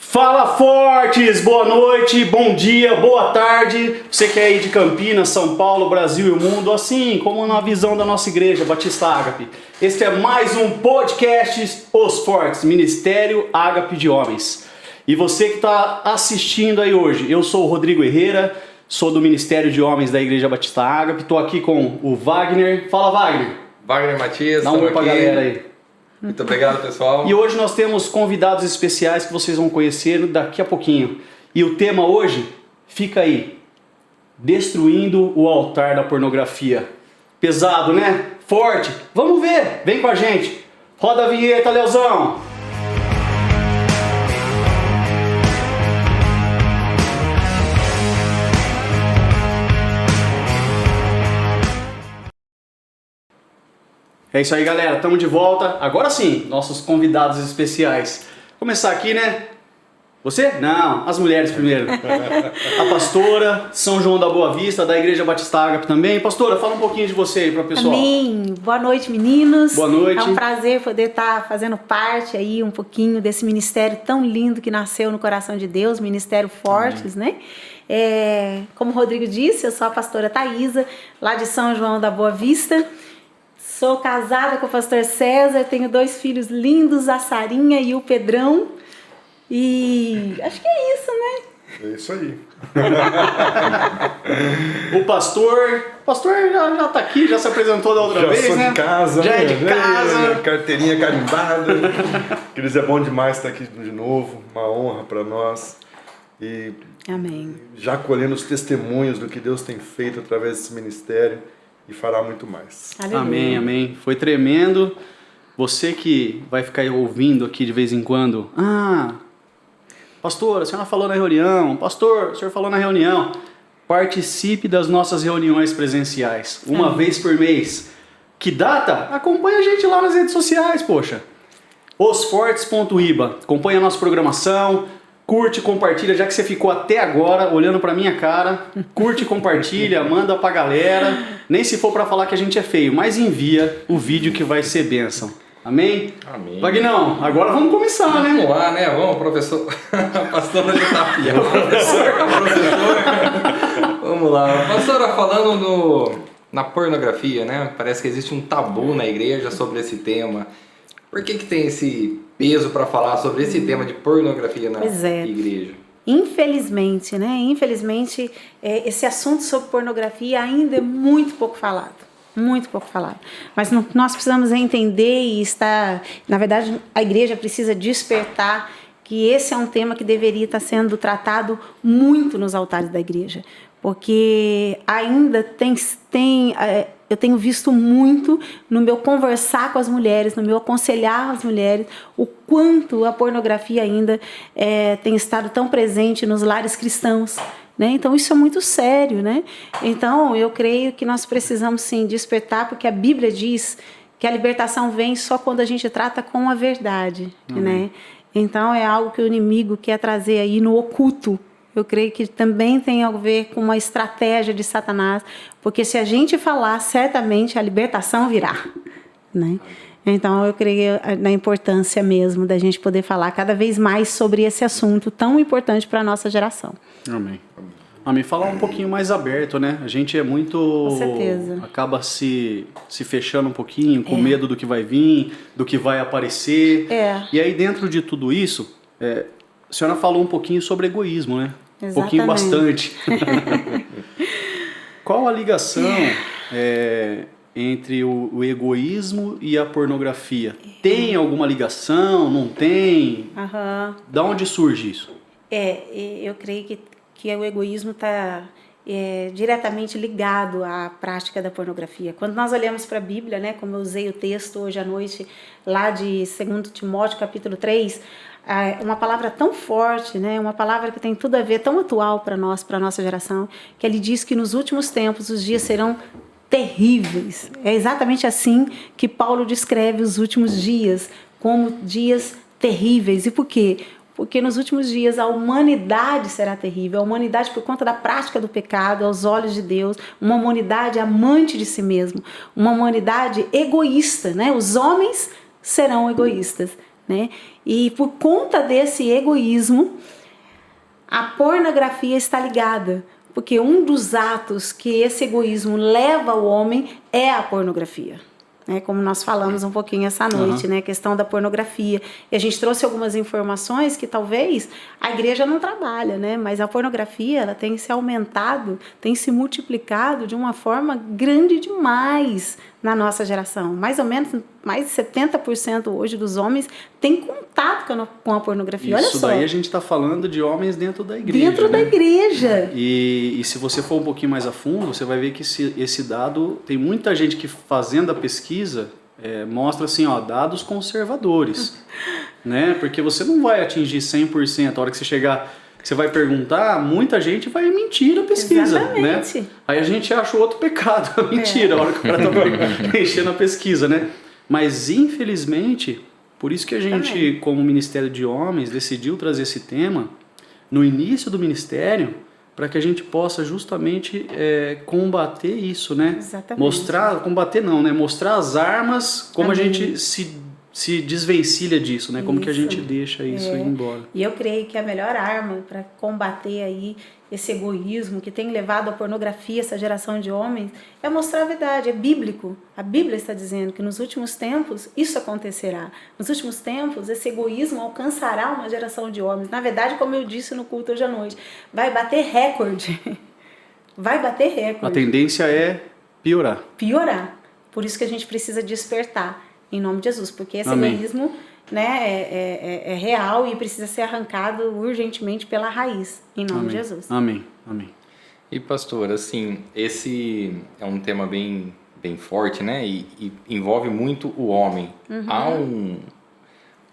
Fala Fortes! Boa noite, bom dia, boa tarde. Você que é aí de Campinas, São Paulo, Brasil e o mundo, assim como na visão da nossa igreja Batista Ágape. Este é mais um podcast Os Fortes, Ministério Ágape de Homens. E você que está assistindo aí hoje, eu sou o Rodrigo Herrera, sou do Ministério de Homens da Igreja Batista Ágape, estou aqui com o Wagner. Fala, Wagner! Wagner Matias, dá um oi pra galera aí. Muito obrigado, pessoal. E hoje nós temos convidados especiais que vocês vão conhecer daqui a pouquinho. E o tema hoje fica aí: destruindo o altar da pornografia. Pesado, né? Forte. Vamos ver. Vem com a gente. Roda a vinheta, Leozão. É isso aí, galera, estamos de volta. Agora sim, nossos convidados especiais. Começar aqui, né? Você? Não, as mulheres primeiro. A pastora São João da Boa Vista, da Igreja Batista Ágape também. Pastora, fala um pouquinho de você aí para o pessoal. Amém. Boa noite, meninos. Boa noite. É um prazer poder estar fazendo parte aí um pouquinho desse ministério tão lindo que nasceu no coração de Deus, Ministério Fortes, né? Como o Rodrigo disse, eu sou a pastora Thaisa, lá de São João da Boa Vista. Sou casada com o pastor César, tenho 2 filhos lindos, a Sarinha e o Pedrão. E acho que é isso, né? É isso aí. O pastor já tá aqui, já se apresentou da outra vez, né? Já sou de casa, já é de casa. Carteirinha carimbada. Queridos, é bom demais estar aqui de novo, uma honra para nós. E amém. Já colhendo os testemunhos do que Deus tem feito através desse ministério. E fará muito mais. Aleluia. Amém, amém. Foi tremendo. Você que vai ficar ouvindo aqui de vez em quando. Pastor, a senhora falou na reunião. Pastor, o senhor falou na reunião. Participe das nossas reuniões presenciais. Uma vez por mês. Que data? Acompanhe a gente lá nas redes sociais, poxa. Osfortes.iba. Acompanhe a nossa programação. Curte, compartilha, já que você ficou até agora olhando pra minha cara, curte, compartilha, manda pra galera, nem se for pra falar que a gente é feio, mas envia o vídeo que vai ser bênção. Amém? Amém. Vagnão, agora vamos começar, né? Vamos lá, né? Vamos, professor. Pastora de Itapia. Professor. Vamos lá. Pastora, falando na pornografia, né? Parece que existe um tabu na igreja sobre esse tema. Por que tem esse peso para falar sobre esse tema de pornografia na igreja? Infelizmente, né? Infelizmente, esse assunto sobre pornografia ainda é muito pouco falado. Muito pouco falado. Mas nós precisamos entender e estar... Na verdade, a igreja precisa despertar que esse é um tema que deveria estar sendo tratado muito nos altares da igreja. Porque ainda eu tenho visto muito no meu conversar com as mulheres, no meu aconselhar as mulheres, o quanto a pornografia ainda tem estado tão presente nos lares cristãos. Né? Então isso é muito sério, né? Então eu creio que nós precisamos sim despertar, porque a Bíblia diz que a libertação vem só quando a gente trata com a verdade, né? Então é algo que o inimigo quer trazer aí no oculto. Eu creio que também tem a ver com uma estratégia de Satanás, porque se a gente falar, certamente a libertação virá, né? Então eu creio na importância mesmo da gente poder falar cada vez mais sobre esse assunto tão importante para a nossa geração. Amém. Amém. Falar um pouquinho mais aberto, né? A gente é muito... Com certeza. Acaba se fechando um pouquinho, com medo do que vai vir, do que vai aparecer. E aí dentro de tudo isso... A senhora falou um pouquinho sobre egoísmo, né? Exatamente. Um pouquinho bastante. Qual a ligação entre o egoísmo e a pornografia? Tem alguma ligação? Não tem? Da onde surge isso? Eu creio que o egoísmo está diretamente ligado à prática da pornografia. Quando nós olhamos para a Bíblia, né, como eu usei o texto hoje à noite, lá de 2 Timóteo, capítulo 3, uma palavra tão forte, né, uma palavra que tem tudo a ver, tão atual para nós, para a nossa geração, que ele diz que nos últimos tempos os dias serão terríveis. É exatamente assim que Paulo descreve os últimos dias, como dias terríveis. E por quê? Porque nos últimos dias a humanidade será terrível, a humanidade por conta da prática do pecado aos olhos de Deus, uma humanidade amante de si mesmo, uma humanidade egoísta, né? Os homens serão egoístas, né? E por conta desse egoísmo, a pornografia está ligada, porque um dos atos que esse egoísmo leva ao homem é a pornografia. Como nós falamos um pouquinho essa noite, né? A questão da pornografia. E a gente trouxe algumas informações que talvez a igreja não trabalha, né? Mas a pornografia, ela tem se aumentado, tem se multiplicado de uma forma grande demais na nossa geração. Mais ou menos, mais de 70% hoje dos homens têm contato com a pornografia. Olha só. Isso daí a gente está falando de homens dentro da igreja. Dentro da igreja. E se você for um pouquinho mais a fundo, você vai ver que esse dado, tem muita gente que fazendo a pesquisa, mostra assim, ó, dados conservadores, né? Porque você não vai atingir 100%. A hora que você chegar, você vai perguntar, muita gente vai mentir na pesquisa. Exatamente. Né? Aí a gente acha o outro pecado, mentira, a hora que o cara tá preenchendo a pesquisa, né? Mas infelizmente, por isso que a gente, como Ministério de Homens, decidiu trazer esse tema no início do ministério, para que a gente possa justamente combater isso, né? Exatamente. Combater não, né? Mostrar as armas, como a gente se desvencilha disso, né? Como que a gente deixa isso ir embora. E eu creio que a melhor arma para combater aí esse egoísmo que tem levado à pornografia essa geração de homens é mostrar a verdade, é bíblico. A Bíblia está dizendo que nos últimos tempos isso acontecerá. Nos últimos tempos esse egoísmo alcançará uma geração de homens. Na verdade, como eu disse no culto hoje à noite, vai bater recorde. Vai bater recorde. A tendência é piorar. Piorar. Por isso que a gente precisa despertar em nome de Jesus, porque esse Amém. egoísmo, né, é real e precisa ser arrancado urgentemente pela raiz, em nome de Jesus. Amém. Amém. E pastor, assim, esse é um tema bem forte, né? E envolve muito o homem. Há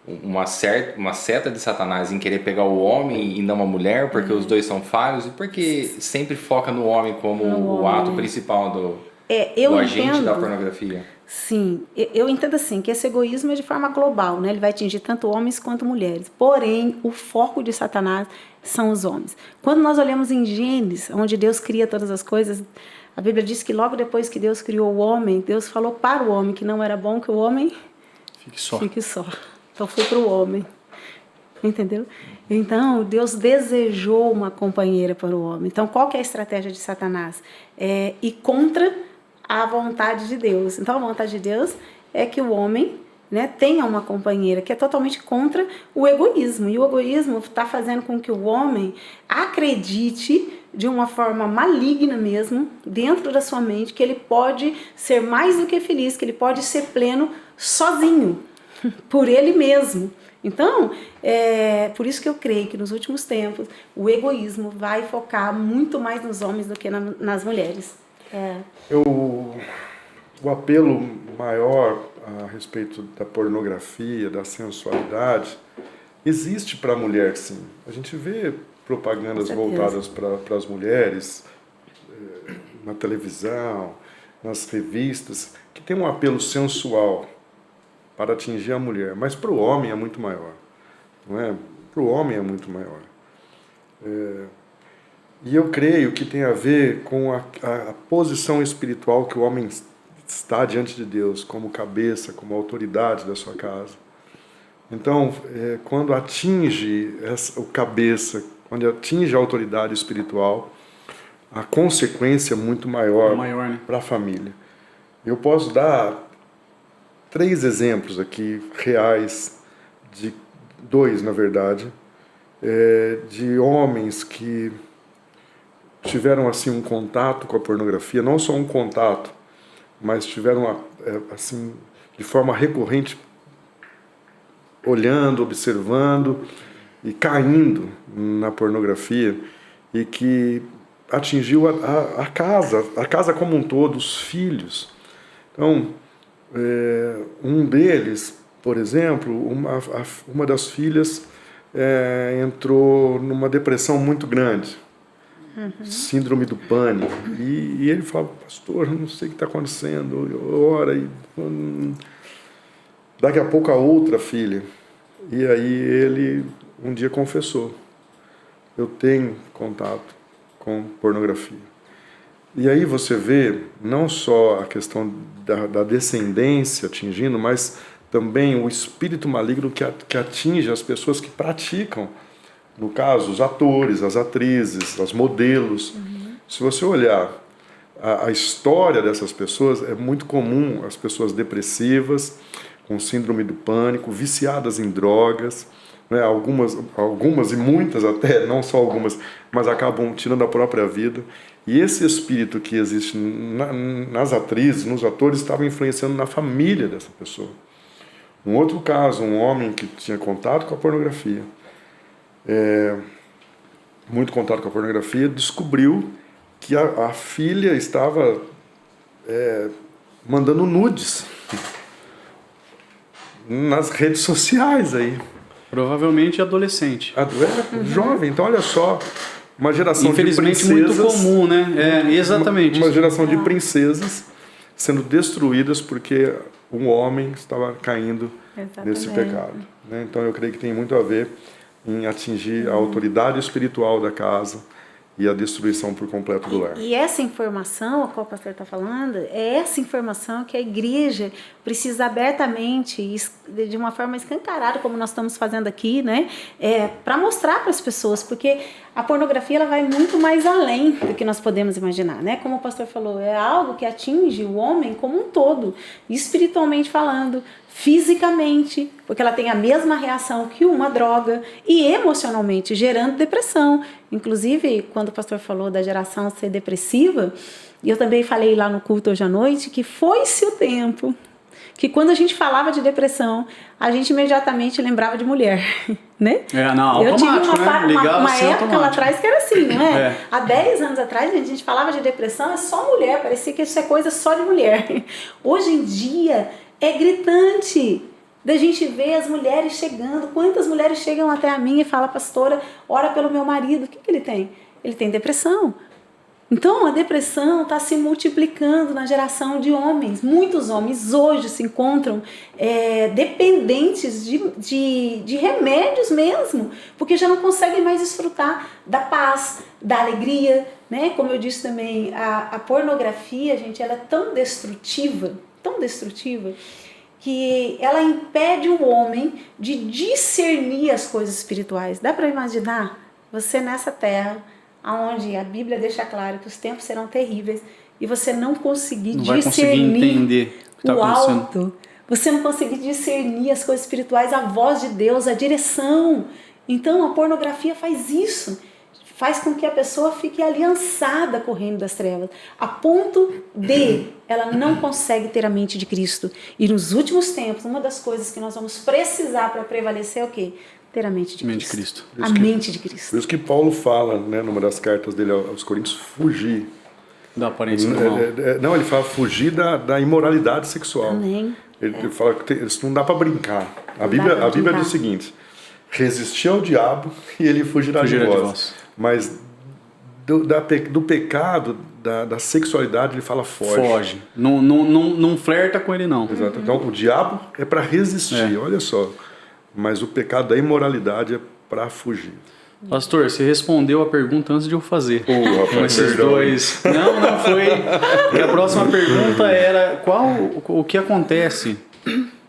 uma seta de Satanás em querer pegar o homem e não a mulher, porque os dois são falhos, e porque sempre foca no homem como o ato principal do agente da pornografia. Sim, eu entendo assim, que esse egoísmo é de forma global, né? Ele vai atingir tanto homens quanto mulheres. Porém, o foco de Satanás são os homens. Quando nós olhamos em Gênesis, onde Deus cria todas as coisas, a Bíblia diz que logo depois que Deus criou o homem, Deus falou para o homem que não era bom que o homem fique só. Então foi para o homem. Entendeu? Então, Deus desejou uma companheira para o homem. Então, qual que é a estratégia de Satanás? Ir contra a vontade de Deus. Então, a vontade de Deus é que o homem, né, tenha uma companheira, que é totalmente contra o egoísmo. E o egoísmo está fazendo com que o homem acredite de uma forma maligna mesmo, dentro da sua mente, que ele pode ser mais do que feliz, que ele pode ser pleno sozinho, por ele mesmo. Então, por isso que eu creio que nos últimos tempos o egoísmo vai focar muito mais nos homens do que nas mulheres. O apelo maior a respeito da pornografia, da sensualidade, existe para a mulher, sim. A gente vê propagandas voltadas para as mulheres, na televisão, nas revistas, que tem um apelo sensual para atingir a mulher, mas para o homem é muito maior, não é? Para o homem é muito maior. E eu creio que tem a ver com a posição espiritual que o homem está diante de Deus, como cabeça, como autoridade da sua casa. Então, quando atinge o cabeça, quando atinge a autoridade espiritual, a consequência é muito maior, né? Para a família. Eu posso dar 3 exemplos aqui reais, de 2 na verdade, de homens que tiveram assim um contato com a pornografia, não só um contato, mas tiveram assim de forma recorrente, olhando, observando e caindo na pornografia, e que atingiu a casa como um todo, os filhos. Então, um deles, por exemplo, uma das filhas entrou numa depressão muito grande, síndrome do pânico, e ele fala: pastor, eu não sei o que está acontecendo, ora, e daqui a pouco a outra filha, e aí ele um dia confessou: eu tenho contato com pornografia. E aí você vê não só a questão da descendência atingindo, mas também o espírito maligno que atinge as pessoas que praticam, no caso, os atores, as atrizes, os modelos. Se você olhar a história dessas pessoas, é muito comum as pessoas depressivas, com síndrome do pânico, viciadas em drogas, né? Algumas e muitas até, não só algumas, mas acabam tirando a própria vida. E esse espírito que existe nas atrizes, nos atores, estava influenciando na família dessa pessoa. Um outro caso, um homem que tinha contato com a pornografia, muito contato com a pornografia, descobriu que a filha estava mandando nudes nas redes sociais aí. Provavelmente adolescente. Jovem, então olha só, uma geração de princesas... Infelizmente muito comum, né? Exatamente. Uma geração de princesas sendo destruídas porque um homem estava caindo nesse pecado. Né? Então eu creio que tem muito a ver em atingir a autoridade espiritual da casa e a destruição por completo do lar. E essa informação, a qual o pastor está falando, é essa informação que a igreja precisa abertamente, de uma forma escancarada, como nós estamos fazendo aqui, né, para mostrar para as pessoas, porque a pornografia ela vai muito mais além do que nós podemos imaginar, né? Como o pastor falou, é algo que atinge o homem como um todo, espiritualmente falando, fisicamente, porque ela tem a mesma reação que uma droga, e emocionalmente, gerando depressão. Inclusive, quando o pastor falou da geração ser depressiva, e eu também falei lá no culto hoje à noite, que foi-se o tempo que quando a gente falava de depressão, a gente imediatamente lembrava de mulher, né? Eu tive uma época lá atrás que era assim, não é? Há 10 anos atrás, a gente falava de depressão, é só mulher, parecia que isso é coisa só de mulher. Hoje em dia, é gritante da gente ver as mulheres chegando. Quantas mulheres chegam até a mim e falam, pastora, ora pelo meu marido. O que ele tem? Ele tem depressão. Então, a depressão está se multiplicando na geração de homens. Muitos homens hoje se encontram dependentes de remédios mesmo, porque já não conseguem mais desfrutar da paz, da alegria, né? Como eu disse também, a pornografia, gente, ela é tão destrutiva, que ela impede o homem de discernir as coisas espirituais. Dá para imaginar você nessa terra, onde a Bíblia deixa claro que os tempos serão terríveis, e você não conseguir discernir o alto, você não conseguir discernir as coisas espirituais, a voz de Deus, a direção. Então a pornografia faz isso, faz com que a pessoa fique aliançada com o reino das trevas, a ponto de ela não consegue ter a mente de Cristo. E nos últimos tempos, uma das coisas que nós vamos precisar para prevalecer é o quê? Ter a mente de Cristo. A mente de Cristo. Por isso que Paulo fala, né, numa das cartas dele aos Coríntios, fugir da aparência do mal. Não, ele fala fugir da imoralidade sexual. Amém. Ele fala que isso não dá para brincar. A Bíblia diz o seguinte: resistir ao diabo e ele fugirá de vós. Mas do pecado, da sexualidade, ele fala foge. Não flerta com ele, não. Exato. Então o diabo é para resistir, olha só. Mas o pecado da imoralidade é para fugir. Pastor, você respondeu a pergunta antes de eu fazer. Com esses dois. Não foi. E a próxima pergunta era o que acontece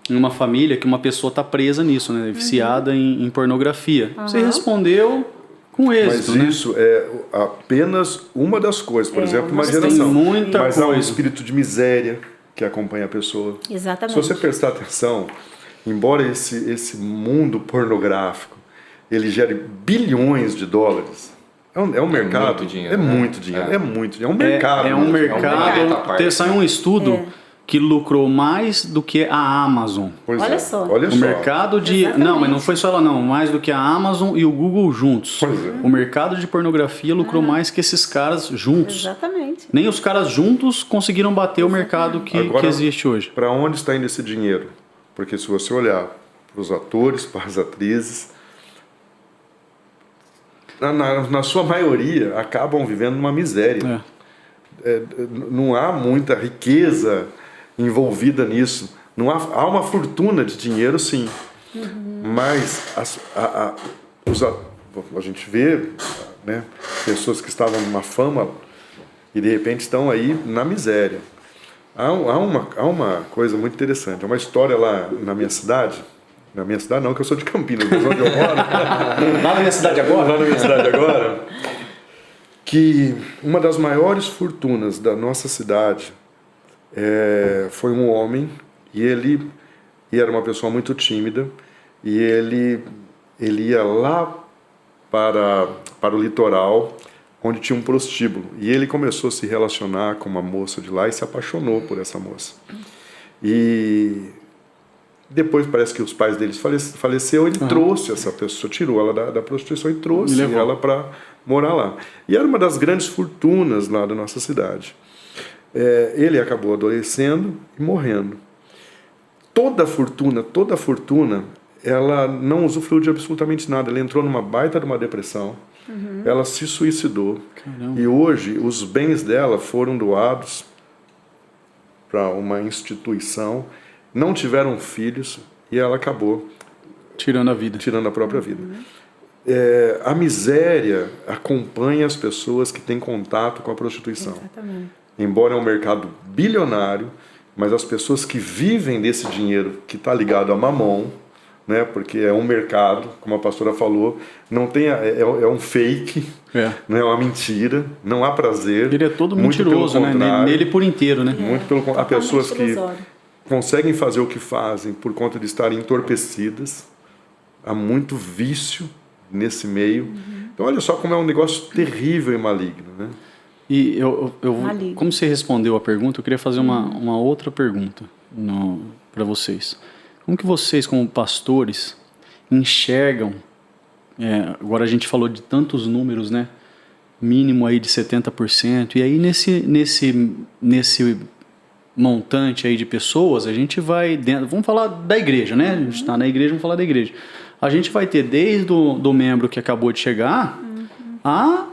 em uma família que uma pessoa está presa nisso, né? Viciada em pornografia. Você respondeu com êxito, mas isso é apenas uma das coisas. Por exemplo, uma geração. Tem muita mas coisa. Há um espírito de miséria que acompanha a pessoa. Exatamente. Se você prestar atenção, embora esse mundo pornográfico ele gere bilhões de dólares, é um mercado. Muito dinheiro, é muito dinheiro. É muito dinheiro. É um mercado. É um mercado. Saiu um estudo que lucrou mais do que a Amazon. Olha só. O mercado de... Exatamente. Não, mas não foi só ela não. Mais do que a Amazon e o Google juntos. O mercado de pornografia lucrou mais que esses caras juntos. Exatamente. Nem os caras juntos conseguiram bater o mercado que existe hoje. Para onde está indo esse dinheiro? Porque se você olhar para os atores, para as atrizes, na sua maioria acabam vivendo uma miséria. Não há muita riqueza envolvida nisso. Não há uma fortuna de dinheiro, sim. Mas a gente vê, né, pessoas que estavam numa fama e de repente estão aí na miséria. Há uma coisa muito interessante, há uma história lá na minha cidade não, que eu sou de Campinas, mas onde eu moro. Lá na minha cidade agora? Lá na minha cidade agora, que uma das maiores fortunas da nossa cidade foi um homem, e ele era uma pessoa muito tímida, e ele ia lá para o litoral, onde tinha um prostíbulo, e ele começou a se relacionar com uma moça de lá e se apaixonou por essa moça. E depois parece que os pais deles faleceu, ele trouxe essa pessoa, tirou ela da prostituição e trouxe ela para morar lá. E era uma das grandes fortunas lá da nossa cidade. Ele acabou adoecendo e morrendo. Toda a fortuna, ela não usufruiu de absolutamente nada. Ela entrou numa baita de uma depressão, ela se suicidou. Caramba. E hoje os bens dela foram doados para uma instituição, não tiveram filhos e ela acabou Tirando a própria vida. A miséria acompanha as pessoas que têm contato com a prostituição. Exatamente. Embora é um mercado bilionário, mas as pessoas que vivem desse dinheiro que está ligado a mamon, né, porque é um mercado, como a pastora falou, não tem é um fake, não é uma mentira, não há prazer. Ele é todo muito mentiroso, né? Nele por inteiro, né? Muito pelo contrário. Há pessoas que ilusório. conseguem fazer o que fazem por conta de estarem entorpecidas. Há muito vício nesse meio. Então olha só como é um negócio terrível e maligno, né? E como você respondeu a pergunta, eu queria fazer uma outra pergunta para vocês. Como que vocês, como pastores, enxergam, agora a gente falou de tantos números, né? Mínimo aí de 70%, e aí nesse montante aí de pessoas, a gente vai dentro, vamos falar da igreja, né? A gente está na igreja, vamos falar da igreja. A gente vai ter desde do membro que acabou de chegar a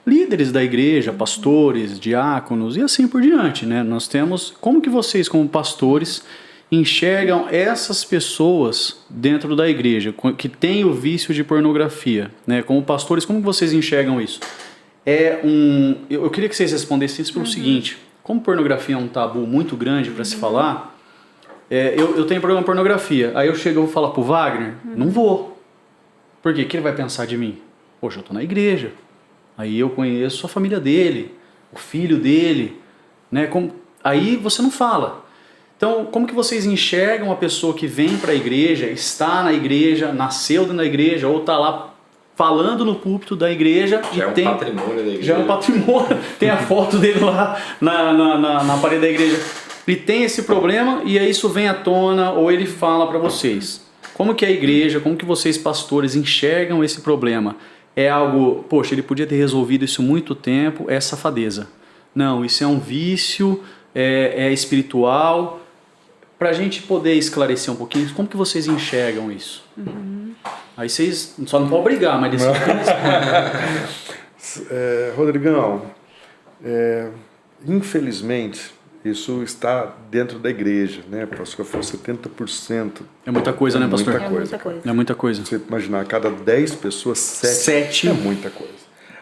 líderes da igreja, pastores, diáconos e assim por diante, né? Nós temos, como que vocês como pastores enxergam essas pessoas dentro da igreja que têm o vício de pornografia, né? Como pastores, como que vocês enxergam isso? Eu queria que vocês respondessem isso pelo seguinte: como pornografia é um tabu muito grande para se falar, eu tenho problema com pornografia, aí eu chego e vou falar pro Wagner, não vou. Por quê? O que ele vai pensar de mim? Poxa, eu tô na igreja, aí eu conheço a família dele, o filho dele, né? Aí você não fala. Então, como que vocês enxergam uma pessoa que vem para a igreja, está na igreja, nasceu dentro da igreja, ou está lá falando no púlpito da igreja? Já é um patrimônio da igreja. Já é um patrimônio, tem a foto dele lá na parede da igreja. E tem esse problema, e aí isso vem à tona, ou ele fala para vocês. Como que a igreja, como que vocês pastores enxergam esse problema? É algo, poxa, ele podia ter resolvido isso há muito tempo, é safadeza. Não, isso é um vício, é espiritual. Para a gente poder esclarecer um pouquinho, como que vocês enxergam isso? Aí vocês só não podem brigar, mas desse Rodrigão, infelizmente, isso está dentro da igreja, né? Se for 70%. É muita coisa, né, pastor? Muita coisa. É muita coisa. Você imaginar, a cada 10 pessoas, 7 é muita coisa.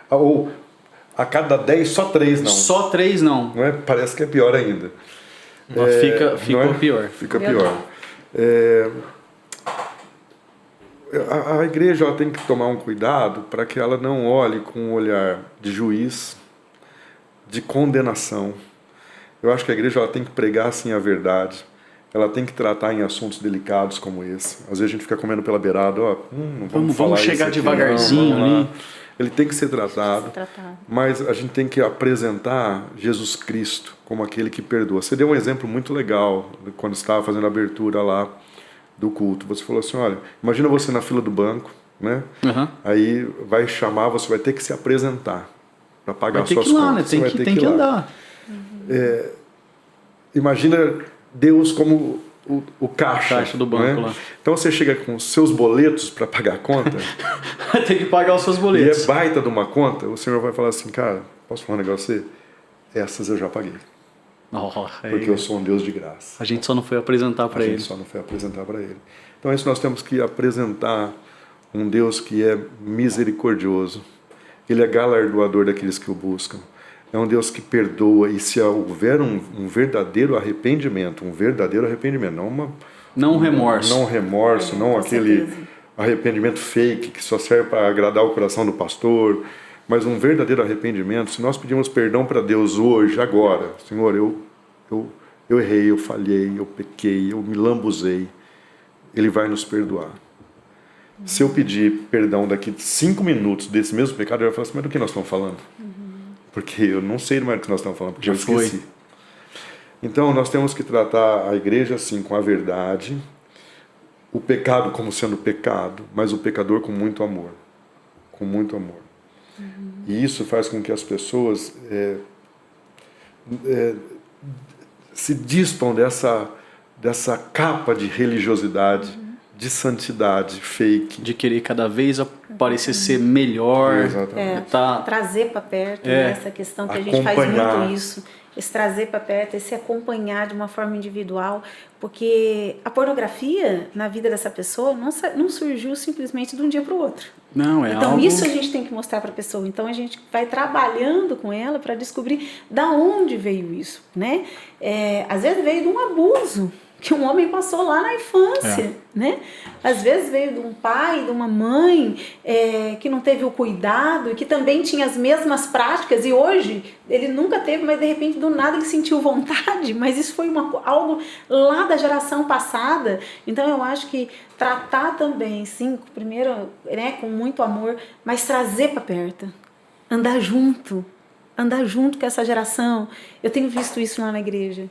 Ou a cada 10, só 3 não. Só 3 não. Não é? Parece que é pior ainda. Fica pior. Fica pior. A igreja ela tem que tomar um cuidado para que ela não olhe com um olhar de juiz, de condenação. Eu acho que a igreja ela tem que pregar assim a verdade. Ela tem que tratar em assuntos delicados como esse. Às vezes a gente fica comendo pela beirada, vamos chegar devagarzinho ali. Ele tem que ser tratado, mas a gente tem que apresentar Jesus Cristo como aquele que perdoa. Você deu um exemplo muito legal quando estava fazendo a abertura lá do culto. Você falou assim, olha, imagina você na fila do banco, né? Aí vai chamar, você vai ter que se apresentar para pagar suas contas. Né? Tem que andar. Imagina Deus como o caixa do banco, né? lá. Então você chega com os seus boletos para pagar a conta. Tem que pagar os seus boletos. E é baita de uma conta, o Senhor vai falar assim, cara, posso falar um negócio pra você? Essas eu já paguei. Porque eu sou um Deus de graça. A gente só não foi apresentar para ele. Então isso nós temos que apresentar um Deus que é misericordioso. Ele é galardoador daqueles que o buscam. é um Deus que perdoa, e se houver um verdadeiro arrependimento, Não remorso. não remorso, não com aquele certeza. arrependimento fake que só serve para agradar o coração do pastor, mas um verdadeiro arrependimento. Se nós pedimos perdão para Deus hoje, agora, Senhor, eu errei, eu falhei, eu pequei, eu me lambuzei, Ele vai nos perdoar. Se eu pedir perdão daqui 5 minutos desse mesmo pecado, Ele vai falar assim, mas do que nós estamos falando? Porque eu não sei mais do que nós estamos falando, porque Já eu esqueci. foi. Então, nós temos que tratar a igreja assim, com a verdade, o pecado como sendo pecado, mas o pecador com muito amor. Com muito amor. E isso faz com que as pessoas se dispam dessa capa de religiosidade, de santidade fake. De querer cada vez parecer ser melhor. Exatamente. Trazer para perto, né, essa questão que a gente faz Acompanhar. muito isso. Esse trazer para perto, esse acompanhar de uma forma individual, porque a pornografia na vida dessa pessoa não surgiu simplesmente de um dia para o outro. Não, é Então algo... isso a gente tem que mostrar para a pessoa. Então a gente vai trabalhando com ela para descobrir da onde veio isso, né? Às vezes veio de um abuso que um homem passou lá na infância, né? Às vezes veio de um pai, de uma mãe que não teve o cuidado e que também tinha as mesmas práticas e hoje ele nunca teve, mas de repente do nada ele sentiu vontade, mas isso foi algo lá da geração passada. Então eu acho que tratar também, sim, primeiro, né, com muito amor, mas trazer para perto, andar junto com essa geração. Eu tenho visto isso lá na igreja.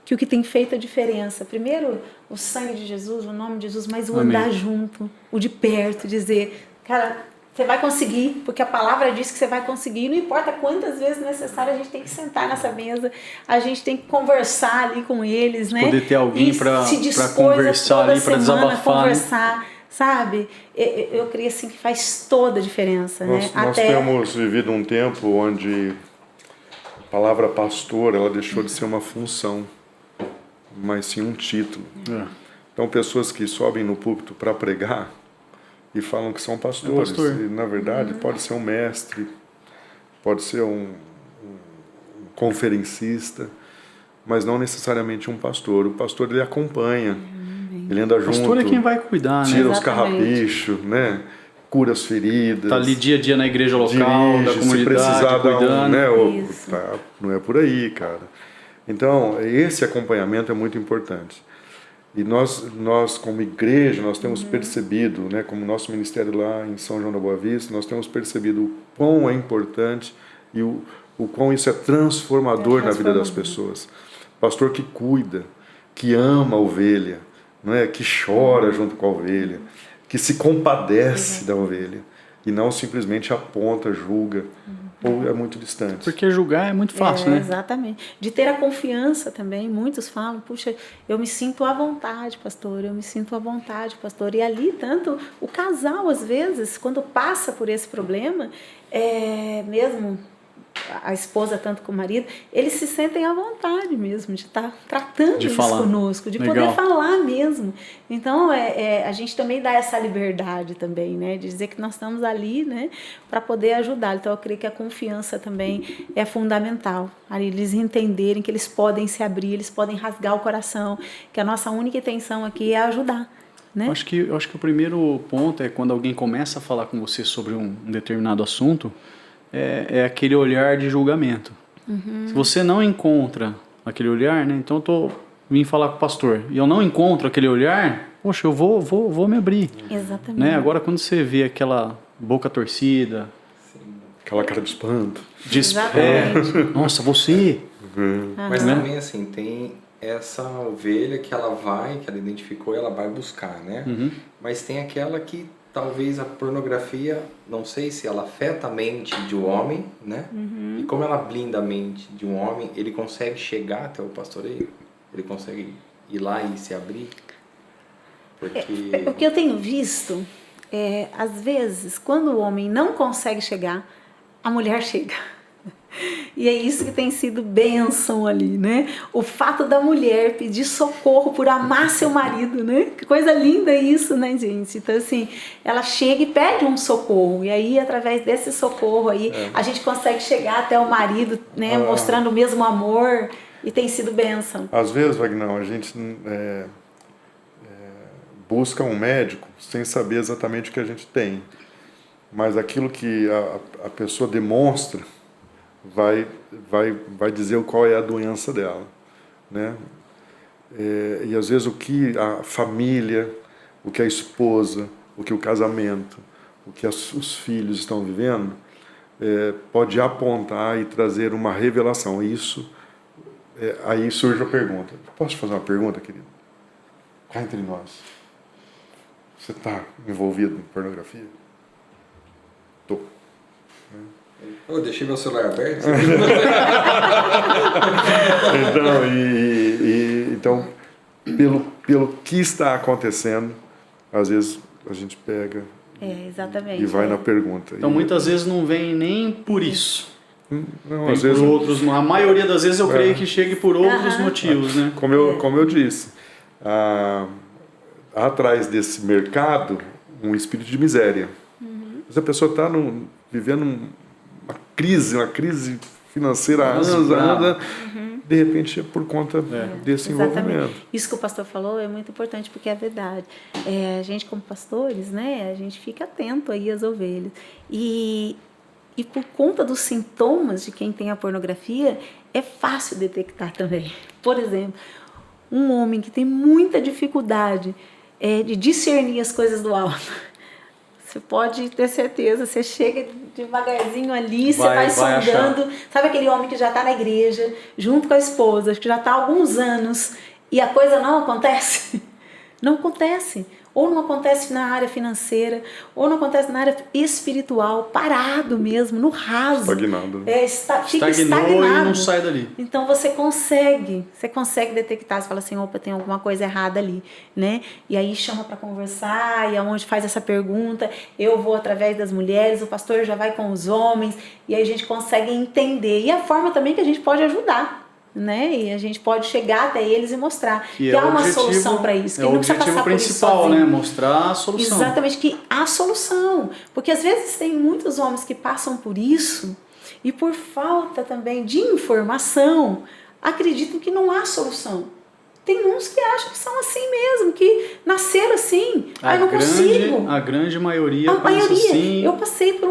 Que o que tem feito a diferença, primeiro o sangue de Jesus, o nome de Jesus, mas o andar junto, o de perto, dizer, cara, você vai conseguir, porque a palavra diz que você vai conseguir, não importa quantas vezes necessário, a gente tem que sentar nessa mesa, a gente tem que conversar ali com eles, né? Poder ter alguém para conversar ali, para desabafar. Conversar, né? Sabe? Eu creio assim que faz toda a diferença, né? Nós temos vivido um tempo onde a palavra pastor, ela deixou de ser uma função, mas sim um título. Então, pessoas que sobem no púlpito para pregar e falam que são pastores. E, na verdade, pode ser um mestre, pode ser um conferencista, mas não necessariamente um pastor. O pastor, ele acompanha, ele anda junto. O pastor é quem vai cuidar, né? Tira os carrapichos, né? Cura as feridas. Tá ali dia a dia na igreja local, dirige, da comunidade, se precisar cuidando. Né? Não é por aí, cara. Então, esse acompanhamento é muito importante. E nós como igreja, nós temos percebido, né, como nosso ministério lá em São João da Boa Vista, nós temos percebido o quão é importante e o quão isso é transformador na vida das pessoas. Pastor que cuida, que ama a ovelha, né, que chora junto com a ovelha, que se compadece da ovelha e não simplesmente aponta, julga, ou é muito distante. Porque julgar é muito fácil, né? Exatamente. De ter a confiança também. Muitos falam, puxa, eu me sinto à vontade, pastor, eu me sinto à vontade, pastor. E ali, tanto o casal, às vezes, quando passa por esse problema, mesmo a esposa tanto como o marido, eles se sentem à vontade mesmo de estar tratando de isso falar. conosco, de Legal. poder falar mesmo. Então, a gente também dá essa liberdade também, né, de dizer que nós estamos ali, né, para poder ajudar. Então, eu creio que a confiança também é fundamental. Ali eles entenderem que eles podem se abrir, eles podem rasgar o coração, que a nossa única intenção aqui é ajudar. Né? Eu acho que o primeiro ponto é quando alguém começa a falar com você sobre um determinado assunto, é aquele olhar de julgamento. Se você não encontra aquele olhar, né? Então eu vim falar com o pastor e eu não encontro aquele olhar, poxa, eu vou me abrir. Exatamente. Né? Agora quando você vê aquela boca torcida, aquela cara de espanto, nossa, você. Mas também assim, tem essa ovelha que ela identificou e ela vai buscar, né? Mas tem aquela que talvez a pornografia, não sei se ela afeta a mente de um homem, né? E como ela blinda a mente de um homem, ele consegue chegar até o pastoreio? Ele consegue ir lá e se abrir? Porque... O que eu tenho visto, às vezes, quando o homem não consegue chegar, a mulher chega. E é isso que tem sido bênção ali, né? O fato da mulher pedir socorro por amar seu marido, né? Que coisa linda isso, né, gente? Então, assim, ela chega e pede um socorro. E aí, através desse socorro aí, a gente consegue chegar até o marido, né? Mostrando o mesmo amor. E tem sido bênção. Às vezes, Vagnão, a gente busca um médico sem saber exatamente o que a gente tem. Mas aquilo que a pessoa demonstra vai dizer qual é a doença dela, né? E às vezes o que a família, o que a esposa, o que o casamento, o que os filhos estão vivendo, pode apontar e trazer uma revelação. Isso, aí surge a pergunta. Posso te fazer uma pergunta, querido? Cá entre nós. Você está envolvido em pornografia? Tô. Eu deixei meu celular aberto. Então, pelo que está acontecendo, às vezes a gente pega exatamente, e vai na pergunta. Então, muitas vezes não vem nem por isso. Não, vem às vezes, por outros, a maioria das vezes eu creio que chegue por outros motivos, né? Como eu disse, atrás desse mercado, um espírito de miséria. Mas a pessoa está vivendo uma crise financeira há anos, de repente é por conta desse envolvimento. Isso que o pastor falou é muito importante, porque é verdade. A gente, como pastores, né, a gente fica atento aí às ovelhas. E por conta dos sintomas de quem tem a pornografia, é fácil detectar também. Por exemplo, um homem que tem muita dificuldade de discernir as coisas do alto. Você pode ter certeza, você chega devagarzinho ali, você vai sondando. Achar. Sabe aquele homem que já está na igreja, junto com a esposa, que já está há alguns anos, e a coisa não acontece? Não acontece. Ou não acontece na área financeira, ou não acontece na área espiritual, parado mesmo, no raso. Estagnado. Fica estagnado e não sai dali. Então você consegue detectar, você fala assim, opa, tem alguma coisa errada ali, né? E aí chama para conversar, e aonde faz essa pergunta, eu vou através das mulheres, o pastor já vai com os homens, e aí a gente consegue entender. E a forma também que a gente pode ajudar, né? E a gente pode chegar até eles e mostrar que há uma solução para isso. Que é o não precisa objetivo passar principal, por isso né? Mostrar a solução. Exatamente, que há solução. Porque às vezes tem muitos homens que passam por isso e por falta também de informação acreditam que não há solução. Tem uns que acham que são assim mesmo, que nasceram assim. Não consigo. A grande maioria pensa assim. Eu passei por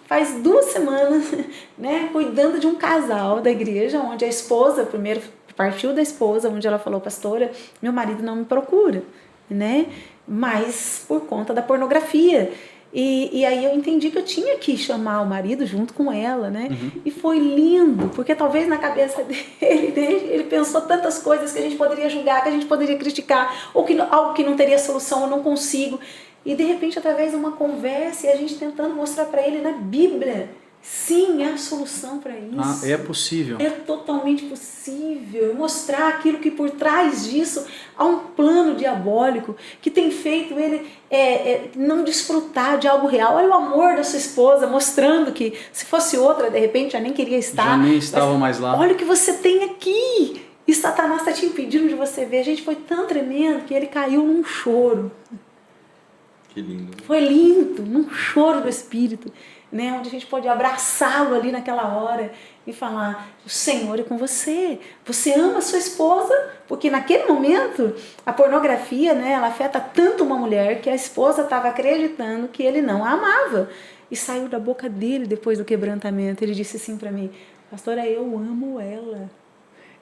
faz 2 semanas, né, cuidando de um casal da igreja, onde a esposa, primeiro partiu da esposa, onde ela falou, pastora, meu marido não me procura, né, mas por conta da pornografia. E aí eu entendi que eu tinha que chamar o marido junto com ela, né, e foi lindo, porque talvez na cabeça dele, ele pensou tantas coisas que a gente poderia julgar, que a gente poderia criticar, ou que algo que não teria solução, eu não consigo. E de repente, através de uma conversa, e a gente tentando mostrar para ele na Bíblia, sim, há solução para isso. É possível. É totalmente possível. Mostrar aquilo que por trás disso há um plano diabólico que tem feito ele não desfrutar de algo real. Olha o amor da sua esposa, mostrando que se fosse outra, de repente, já nem queria estar. Já nem estava mais lá. Olha o que você tem aqui. E Satanás está te impedindo de você ver. A gente foi tão tremendo que ele caiu num choro. Que lindo. Foi lindo, num choro do Espírito, né? Onde a gente pode abraçá-lo ali naquela hora e falar, o Senhor é com você, você ama a sua esposa, porque naquele momento a pornografia, né, ela afeta tanto uma mulher que a esposa estava acreditando que ele não a amava. E saiu da boca dele depois do quebrantamento, ele disse assim para mim, pastora, eu amo ela.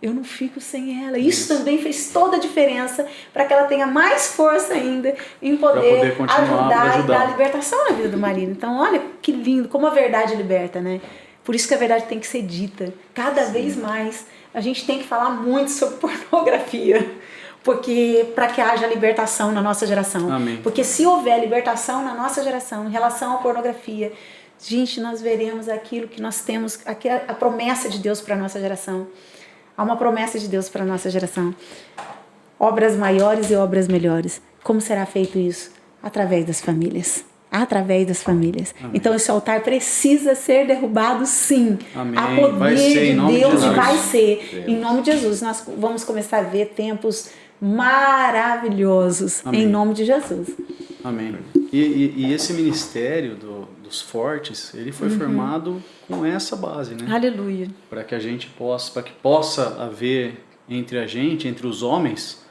Eu não fico sem ela. Isso também fez toda a diferença para que ela tenha mais força ainda em poder ajudar e dar libertação na vida do marido. Então, olha que lindo, como a verdade liberta, né? Por isso que a verdade tem que ser dita. Cada vez mais a gente tem que falar muito sobre pornografia. Porque para que haja libertação na nossa geração. Amém. Porque se houver libertação na nossa geração em relação à pornografia, gente, nós veremos aquilo que nós temos, a promessa de Deus para a nossa geração. Há uma promessa de Deus para a nossa geração. Obras maiores e obras melhores. Como será feito isso? Através das famílias. através das famílias. Amém. Então esse altar precisa ser derrubado, sim. Amém. A poder Vai ser, em de nome de Deus Jesus. vai ser. Em nome de Jesus, nós vamos começar a ver tempos maravilhosos. Amém. Em nome de Jesus. Amém. E esse ministério dos fortes, ele foi formado com essa base, né? Aleluia. Para que a gente possa, para que possa haver entre a gente, entre os homens,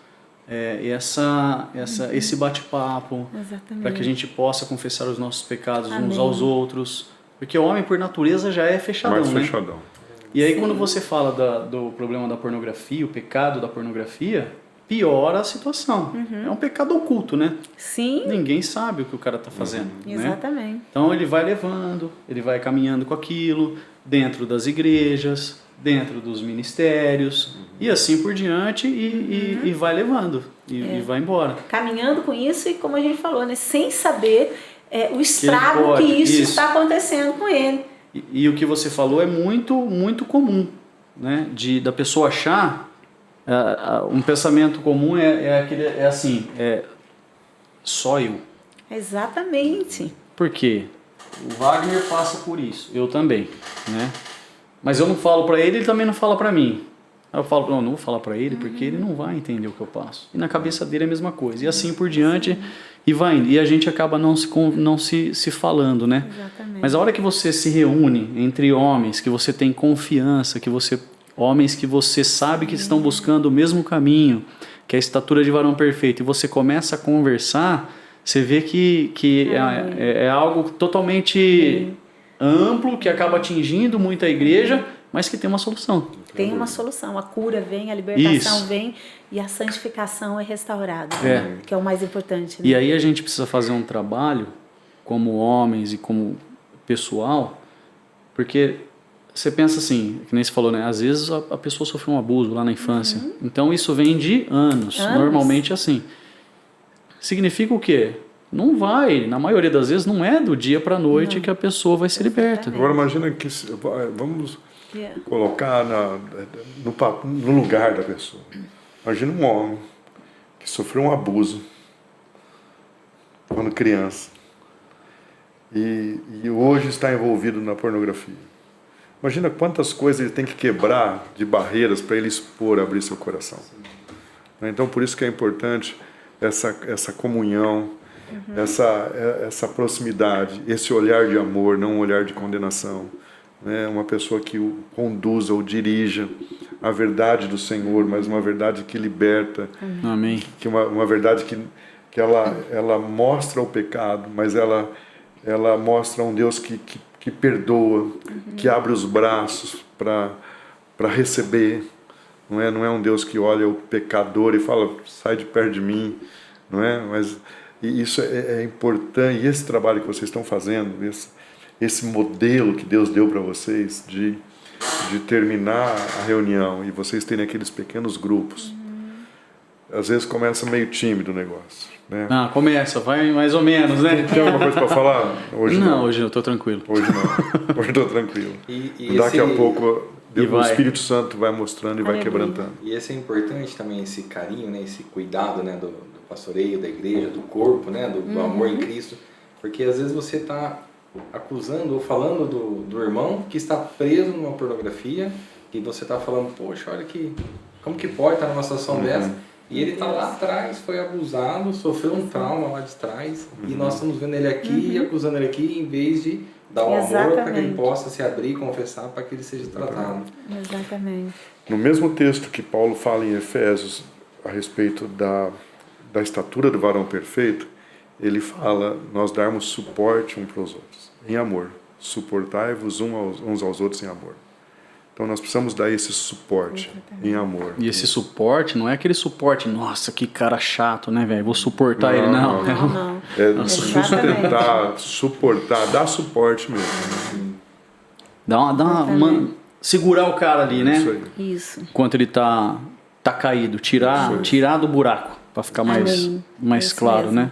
esse bate-papo, Exatamente. para que a gente possa confessar os nossos pecados uns Amém. aos outros, porque o homem por natureza já é fechadão, Mais né? fechadão. E aí quando você fala do problema da pornografia, o pecado da pornografia, piora a situação. É um pecado oculto, né? Sim, Ninguém sabe o que o cara está fazendo, né? exatamente. Então ele vai levando, ele vai caminhando com aquilo dentro das igrejas, dentro dos ministérios e assim por diante e vai levando e vai embora. Caminhando com isso e como a gente falou, né, sem saber o estrago que isso está acontecendo com ele. E o que você falou é muito, muito comum, né? Da pessoa achar um pensamento comum é assim, só eu. Exatamente. Por quê? O Wagner passa por isso, eu também, né? Mas eu não falo pra ele, ele também não fala pra mim. Aí eu falo, não vou falar pra ele porque ele não vai entender o que eu passo. E na cabeça dele é a mesma coisa. E assim por diante, e vai indo. E a gente acaba não se falando, né? Exatamente. Mas a hora que você se reúne entre homens, que você tem confiança, homens que você sabe que estão buscando o mesmo caminho, que é a estatura de varão perfeito, e você começa a conversar, você vê que é algo totalmente amplo, que acaba atingindo muito a igreja, mas que tem uma solução. Tem uma solução, a cura vem, a libertação Isso. vem e a santificação é restaurada, É. né? Que é o mais importante. Né? E aí a gente precisa fazer um trabalho como homens e como pessoal, porque você pensa assim, que nem você falou, né? Às vezes a pessoa sofreu um abuso lá na infância. Então isso vem de anos. Normalmente assim. Significa o quê? Não vai, na maioria das vezes não é do dia para a noite que a pessoa vai ser liberta. Agora imagina que vamos colocar no lugar da pessoa. Imagina um homem que sofreu um abuso quando criança e hoje está envolvido na pornografia. Imagina quantas coisas ele tem que quebrar de barreiras para ele abrir seu coração. Então por isso que é importante essa comunhão, essa proximidade, esse olhar de amor, não um olhar de condenação. Né? Uma pessoa que o conduza ou dirija a verdade do Senhor, mas uma verdade que liberta. Amém. Que uma verdade que ela mostra o pecado, mas ela mostra um Deus que perdoa, que abre os braços para receber. Não é um Deus que olha o pecador e fala, sai de perto de mim. Não é? Mas isso é importante. E esse trabalho que vocês estão fazendo, esse modelo que Deus deu para vocês de terminar a reunião e vocês terem aqueles pequenos grupos, às vezes começa meio tímido o negócio. Né? Começa, vai mais ou menos, né? Tem alguma coisa para falar? Hoje não. Hoje eu estou tranquilo. Hoje não. Hoje eu estou tranquilo. E Daqui a pouco o vai. Espírito Santo vai mostrando e vai quebrantando. E esse é importante também, esse carinho, né, esse cuidado, né, do pastoreio, da igreja, do corpo, né, do amor em Cristo, porque às vezes você está acusando ou falando do irmão que está preso numa pornografia e você está falando, poxa, olha como que pode estar numa situação dessa? E ele está lá atrás, foi abusado, sofreu um trauma lá de trás e nós estamos vendo ele aqui e acusando ele aqui em vez de dar o amor para que ele possa se abrir e confessar para que ele seja tratado. Exatamente. No mesmo texto que Paulo fala em Efésios a respeito da estatura do varão perfeito, ele fala nós darmos suporte uns para os outros, em amor. Suportai-vos uns aos outros em amor. Então nós precisamos dar esse suporte em amor. E esse suporte não é aquele suporte, nossa, que cara chato, né, velho? Vou suportar ele, não. Não. É sustentar, suportar, dar suporte mesmo. Segurar o cara ali, né? Isso aí. Isso. Enquanto ele tá caído, tirar do buraco, para ficar mais Isso claro, mesmo. né?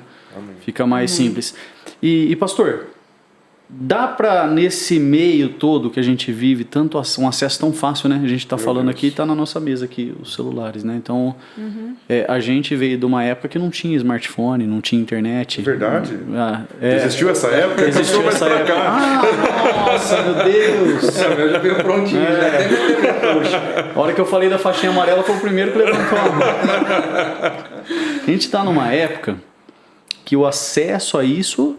Fica mais simples. E pastor, Dá para, nesse meio todo que a gente vive, tanto um acesso tão fácil, né? A gente está falando aqui, está na nossa mesa aqui, os celulares, né? Então, a gente veio de uma época que não tinha smartphone, não tinha internet. É verdade? Existiu essa época? Existiu essa época. Nossa, meu Deus! O meu já veio prontinho, já até me A hora que eu falei da faixinha amarela, foi o primeiro que levantou a mão. A gente está numa época que o acesso a isso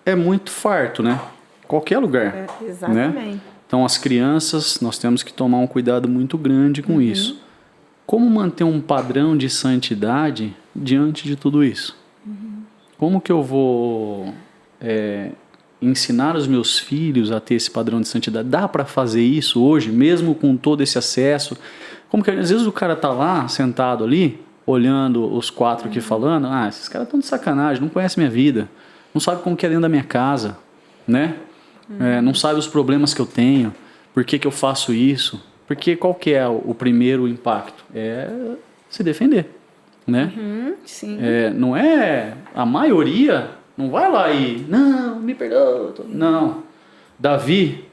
é muito farto, né? Qualquer lugar. Exatamente. Né? Então, as crianças, nós temos que tomar um cuidado muito grande com isso. Como manter um padrão de santidade diante de tudo isso? Como que eu vou ensinar os meus filhos a ter esse padrão de santidade? Dá para fazer isso hoje, mesmo com todo esse acesso? Como que às vezes o cara tá lá, sentado ali, olhando os 4 aqui falando, esses caras estão de sacanagem, não conhecem minha vida. Não sabe como que é dentro da minha casa, né? Não sabe os problemas que eu tenho, por que eu faço isso, porque qual que é o primeiro impacto? É se defender, né? Sim. Não é, a maioria não vai lá e, não, me perdoa, não. Davi,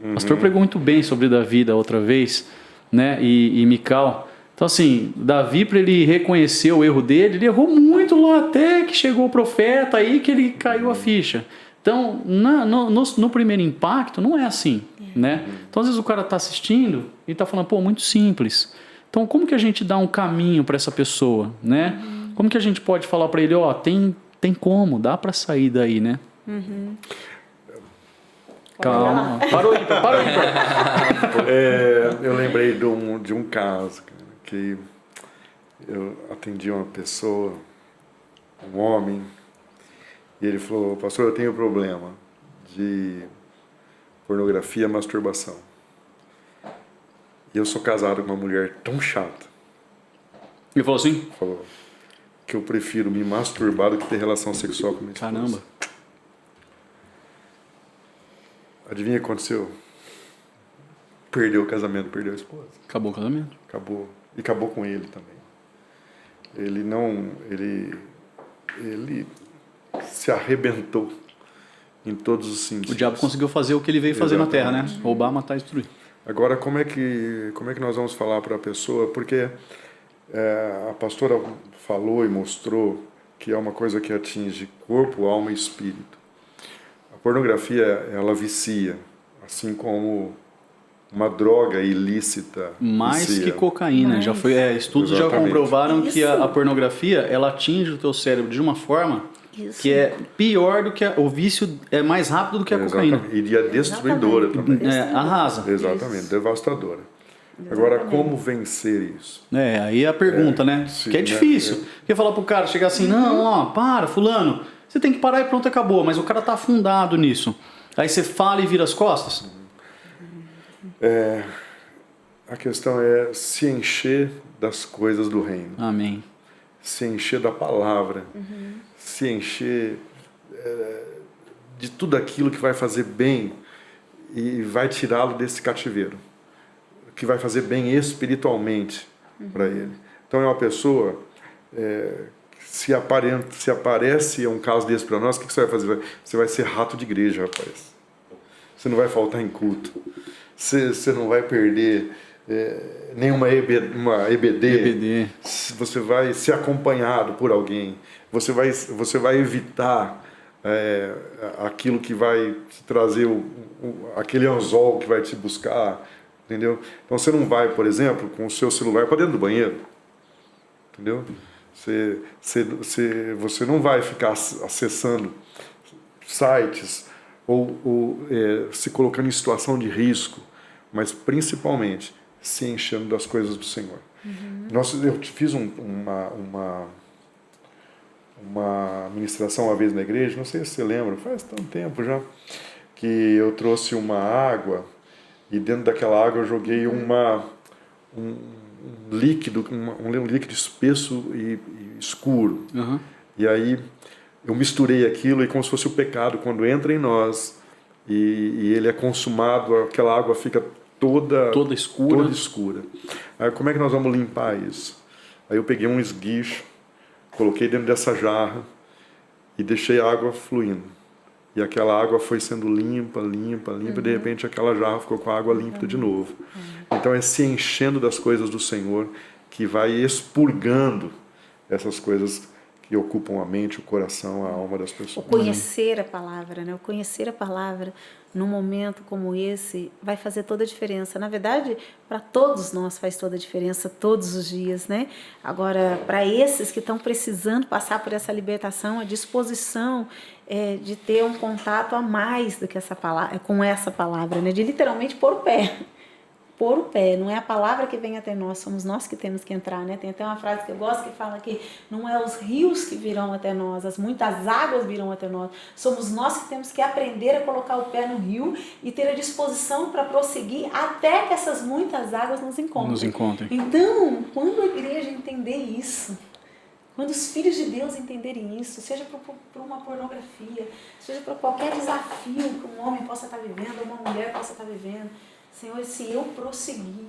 o pastor pregou muito bem sobre Davi da outra vez, né? E Mical. Então, assim, Davi, para ele reconhecer o erro dele, ele errou muito lá até que chegou o profeta, aí que ele caiu a ficha. Então, no primeiro impacto, não é assim, né? Então, às vezes o cara está assistindo e está falando, pô, muito simples. Então, como que a gente dá um caminho para essa pessoa, né? Como que a gente pode falar para ele, tem como, dá para sair daí, né? Calma, parou aí. Eu lembrei de um caso, cara, que eu atendi uma pessoa, um homem, e ele falou, pastor, eu tenho problema de pornografia e masturbação. E eu sou casado com uma mulher tão chata. Ele falou assim? Falou que eu prefiro me masturbar do que ter relação sexual com minha esposa. Caramba. Adivinha o que aconteceu? Perdeu o casamento, perdeu a esposa. Acabou o casamento. Acabou. E acabou com ele também. Ele se arrebentou em todos os sentidos. O diabo conseguiu fazer o que ele veio fazer na Terra, né? Roubar, matar e destruir. Agora, como é que nós vamos falar para a pessoa? Porque a pastora falou e mostrou que é uma coisa que atinge corpo, alma e espírito. A pornografia, ela vicia, assim como uma droga ilícita. Mais vicia. que cocaína. Já foi, estudos Exatamente. já comprovaram que Isso. a pornografia, ela atinge o teu cérebro de uma forma que é pior do que o vício, é mais rápido do que a cocaína. E é destruidora também. Arrasa. Exatamente, devastadora. Agora, como vencer isso? Aí a pergunta, né? sim, Que é difícil. né? Porque falar pro cara, chegar assim, não, para, fulano, você tem que parar e pronto, acabou. Mas o cara tá afundado nisso. Aí você fala e vira as costas? A questão é se encher das coisas do reino. Amém. Se encher da palavra. Se encher de tudo aquilo que vai fazer bem e vai tirá-lo desse cativeiro. Que vai fazer bem espiritualmente para ele. Então é uma pessoa... Se aparece um caso desse para nós, o que você vai fazer? Você vai ser rato de igreja, rapaz. Você não vai faltar em culto. Você não vai perder nenhuma uma EBD. Você vai ser acompanhado por alguém. Você vai evitar aquilo que vai te trazer aquele anzol que vai te buscar. Entendeu? Então você não vai, por exemplo, com o seu celular para dentro do banheiro. Entendeu? Você não vai ficar acessando sites ou se colocando em situação de risco, mas principalmente se enchendo das coisas do Senhor. Eu fiz uma ministração uma vez na igreja, não sei se você lembra, faz tanto tempo já, que eu trouxe uma água e dentro daquela água eu joguei um líquido, um líquido espesso e escuro. E aí eu misturei aquilo e como se fosse o pecado, quando entra em nós e ele é consumado, aquela água fica toda escura. Aí como é que nós vamos limpar isso? Aí eu peguei um esguicho, coloquei dentro dessa jarra e deixei a água fluindo. e aquela água foi sendo limpa, e de repente aquela jarra ficou com a água límpida de novo. Então é se enchendo das coisas do Senhor que vai expurgando essas coisas que ocupam a mente, o coração, a alma das pessoas. O conhecer a palavra, né? O conhecer a palavra num momento como esse vai fazer toda a diferença. Na verdade, para todos nós faz toda a diferença todos os dias, né? Agora, para esses que estão precisando passar por essa libertação, a disposição de ter um contato a mais do que essa palavra, com essa palavra, né? De literalmente pôr o pé. Pôr o pé, não é a palavra que vem até nós, somos nós que temos que entrar, né? Tem até uma frase que eu gosto que fala que não é os rios que virão até nós, as muitas águas virão até nós, somos nós que temos que aprender a colocar o pé no rio e ter a disposição para prosseguir até que essas muitas águas nos encontrem. Então, quando a igreja entender isso, quando os filhos de Deus entenderem isso, seja por uma pornografia, seja por qualquer desafio que um homem possa estar vivendo, ou uma mulher possa estar vivendo, Senhor, se eu prosseguir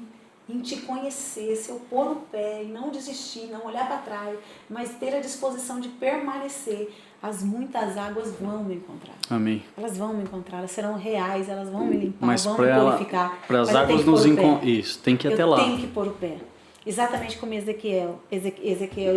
em Te conhecer, se eu pôr o pé e não desistir, não olhar para trás, mas ter a disposição de permanecer, as muitas águas vão me encontrar. Amém. Elas vão me encontrar, elas serão reais, elas vão me limpar, mas vão me purificar. Para as águas nos encontrar, isso, tem que ir até lá. Eu tenho que pôr o pé. Exatamente como Ezequiel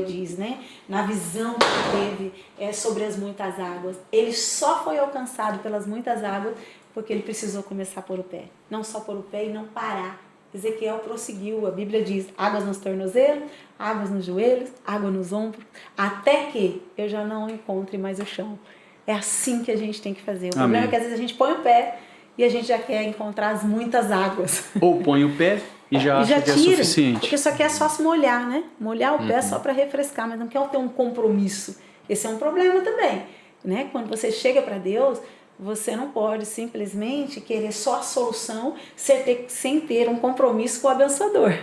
diz, né? Na visão que ele teve sobre as muitas águas. Ele só foi alcançado pelas muitas águas porque ele precisou começar a pôr o pé. Não só pôr o pé e não parar. Ezequiel prosseguiu, a Bíblia diz, águas nos tornozelos, águas nos joelhos, água nos ombros, até que eu já não encontre mais o chão. É assim que a gente tem que fazer. O problema é que às vezes a gente põe o pé e a gente já quer encontrar as muitas águas. Ou põe o pé e já acha que é suficiente. Porque só quer só se molhar, né? Molhar o pé só para refrescar, mas não quer ter um compromisso. Esse é um problema também, né? Quando você chega para Deus, você não pode simplesmente querer só a solução sem ter um compromisso com o abençoador.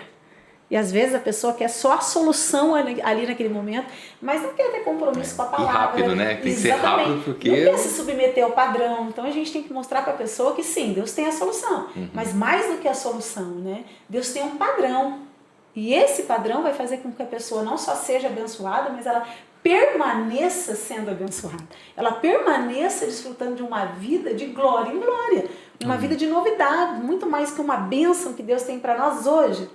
E às vezes a pessoa quer só a solução ali naquele momento, mas não quer ter compromisso com a palavra. E rápido, né? Tem que ser rápido porque... Não quer se submeter ao padrão. Então a gente tem que mostrar para a pessoa que sim, Deus tem a solução. Mas mais do que a solução, né? Deus tem um padrão. E esse padrão vai fazer com que a pessoa não só seja abençoada, mas ela permaneça sendo abençoada. Ela permaneça desfrutando de uma vida de glória em glória. Uma vida de novidade, muito mais que uma bênção que Deus tem para nós hoje.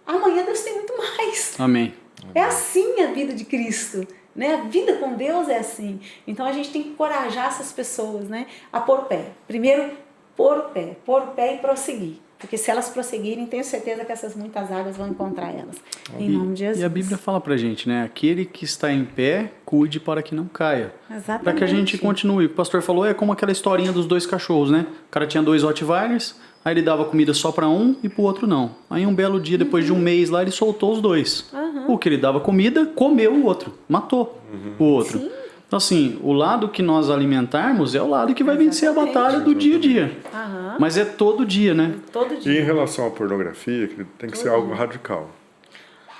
Amanhã Deus tem muito mais. Amém. É assim a vida de Cristo, né? A vida com Deus é assim. Então a gente tem que encorajar essas pessoas, né, a pôr o pé. Primeiro, pôr o pé e prosseguir. Porque se elas prosseguirem, tenho certeza que essas muitas águas vão encontrar elas. Em nome de Jesus. E a Bíblia fala pra gente, né? Aquele que está em pé, cuide para que não caia. Exatamente. Para que a gente continue. O pastor falou, é como aquela historinha dos 2 cachorros, né? O cara tinha 2 Rottweilers, aí ele dava comida só para um e pro outro não. Aí um belo dia, depois de um mês lá, ele soltou os 2. O que ele dava comida, comeu o outro. Matou o outro. Sim. Então, assim, o lado que nós alimentarmos é o lado que vai vencer a batalha do dia a dia. Mas é todo dia, né? Todo dia. E em relação à pornografia, tem que ser algo radical.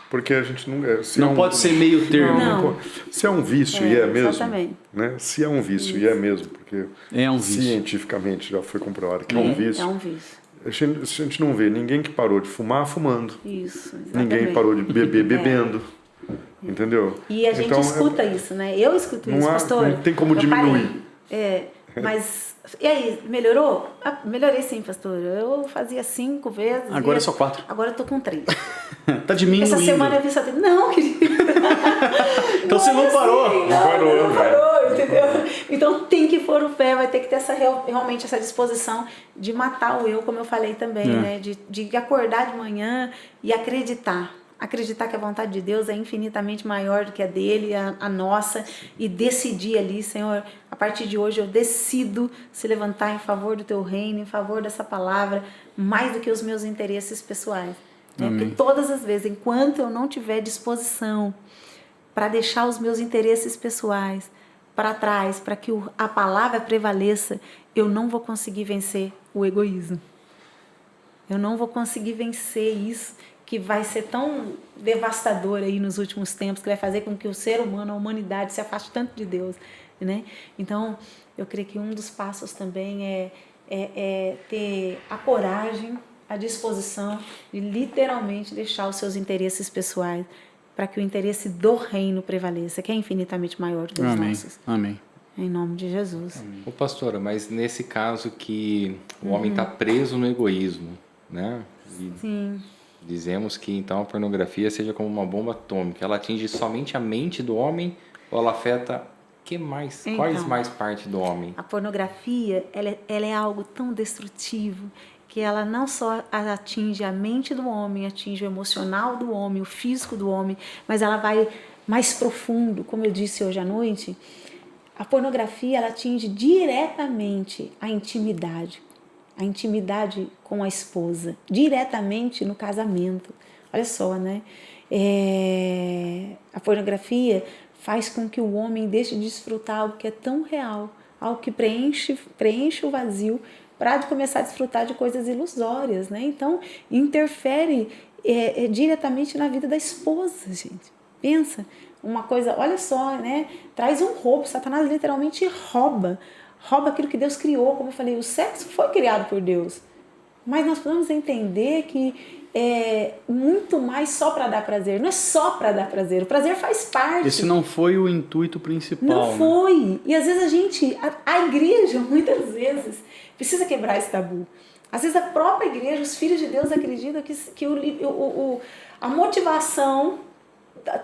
Porque a gente não... Não pode ser meio termo. Não. Se é um vício, e é mesmo. Exatamente. Né? Se é um vício, e é mesmo. Porque é um vício. Cientificamente já foi comprovado que é um vício. É um vício. A gente não vê ninguém que parou de fumar fumando. Isso, exatamente. Ninguém parou de beber bebendo. Entendeu? E a gente então, escuta isso, né? Eu escuto isso, pastor. Não tem como diminuir. Mas, e aí, melhorou? Melhorei sim, pastor. Eu fazia 5 vezes. Agora é só 4. Agora eu tô com 3. Tá diminuindo. Essa semana eu vi só 3. Não, querido. Então você não parou. Assim, não parou, entendeu? Então tem que pôr o pé, vai ter que ter realmente essa disposição de matar o eu, como eu falei também, né? De acordar de manhã e acreditar. Acreditar que a vontade de Deus é infinitamente maior do que a dele, a nossa, e decidir ali, Senhor, a partir de hoje eu decido se levantar em favor do teu reino, em favor dessa palavra, mais do que os meus interesses pessoais. Né? Porque todas as vezes, enquanto eu não tiver disposição para deixar os meus interesses pessoais para trás, para que a palavra prevaleça, eu não vou conseguir vencer o egoísmo. Eu não vou conseguir vencer isso, que vai ser tão devastador aí nos últimos tempos, que vai fazer com que o ser humano, a humanidade, se afaste tanto de Deus, né? Então, eu creio que um dos passos também é ter a coragem, a disposição de literalmente deixar os seus interesses pessoais para que o interesse do reino prevaleça, que é infinitamente maior do que os nossos. Amém. Em nome de Jesus. Ô pastora, mas nesse caso que o homem está preso no egoísmo, né? E Sim. dizemos que então a pornografia seja como uma bomba atômica. Ela atinge somente a mente do homem ou ela afeta Então, quais mais parte do homem? A pornografia, ela é algo tão destrutivo que ela não só atinge a mente do homem, atinge o emocional do homem, o físico do homem, mas ela vai mais profundo. Como eu disse hoje à noite, a pornografia ela atinge diretamente a intimidade com a esposa, diretamente no casamento. Olha só, né? A pornografia faz com que o homem deixe de desfrutar algo que é tão real, algo que preenche o vazio, para começar a desfrutar de coisas ilusórias, né? Então, interfere diretamente na vida da esposa, gente. Pensa, uma coisa, olha só, né? Traz um roubo, Satanás literalmente rouba aquilo que Deus criou. Como eu falei, o sexo foi criado por Deus, mas nós precisamos entender que é muito mais só para dar prazer. Não é só para dar prazer, o prazer faz parte. Esse não foi o intuito principal. Não foi. E às vezes a igreja, muitas vezes, precisa quebrar esse tabu. Às vezes a própria igreja, os filhos de Deus acreditam que a motivação,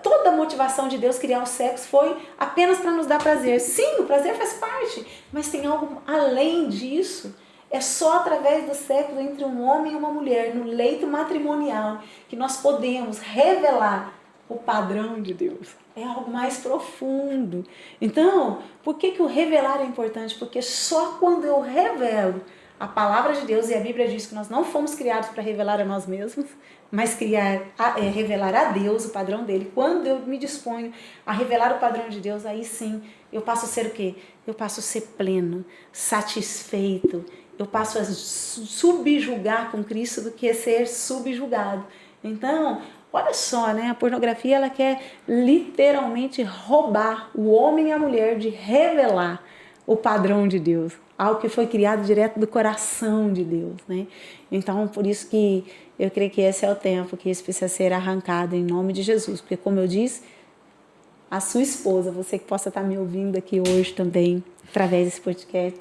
toda a motivação de Deus criar o sexo foi apenas para nos dar prazer. Sim, o prazer faz parte, mas tem algo além disso. É só através do sexo entre um homem e uma mulher, no leito matrimonial, que nós podemos revelar o padrão de Deus. É algo mais profundo. Então, por que o revelar é importante? Porque só quando eu revelo a palavra de Deus, e a Bíblia diz que nós não fomos criados para revelar a nós mesmos, mas revelar a Deus, o padrão dele. Quando eu me disponho a revelar o padrão de Deus, aí sim, eu passo a ser o quê? Eu passo a ser pleno, satisfeito. Eu passo a subjugar com Cristo do que ser subjugado. Então, olha só, né? A pornografia ela quer literalmente roubar o homem e a mulher de revelar o padrão de Deus, algo que foi criado direto do coração de Deus, né? Então, por isso que eu creio que esse é o tempo que isso precisa ser arrancado em nome de Jesus, porque como eu disse, a sua esposa, você que possa estar me ouvindo aqui hoje também, através desse podcast,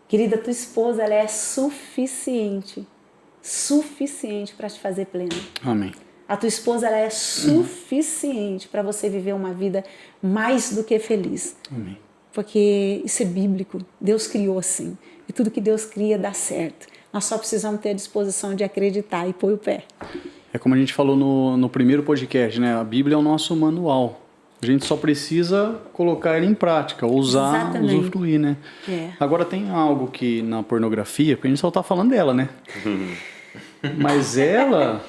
querida, tua esposa, ela é suficiente para te fazer plena. Amém. A tua esposa, ela é suficiente para você viver uma vida mais do que feliz. Amém. Porque isso é bíblico, Deus criou assim. E tudo que Deus cria dá certo. Nós só precisamos ter a disposição de acreditar e pôr o pé. É como a gente falou no primeiro podcast, né? A Bíblia é o nosso manual. A gente só precisa colocar ele em prática, usar, Exatamente. usufruir, né? É. Agora tem algo que na pornografia, porque a gente só tá falando dela, né? Mas ela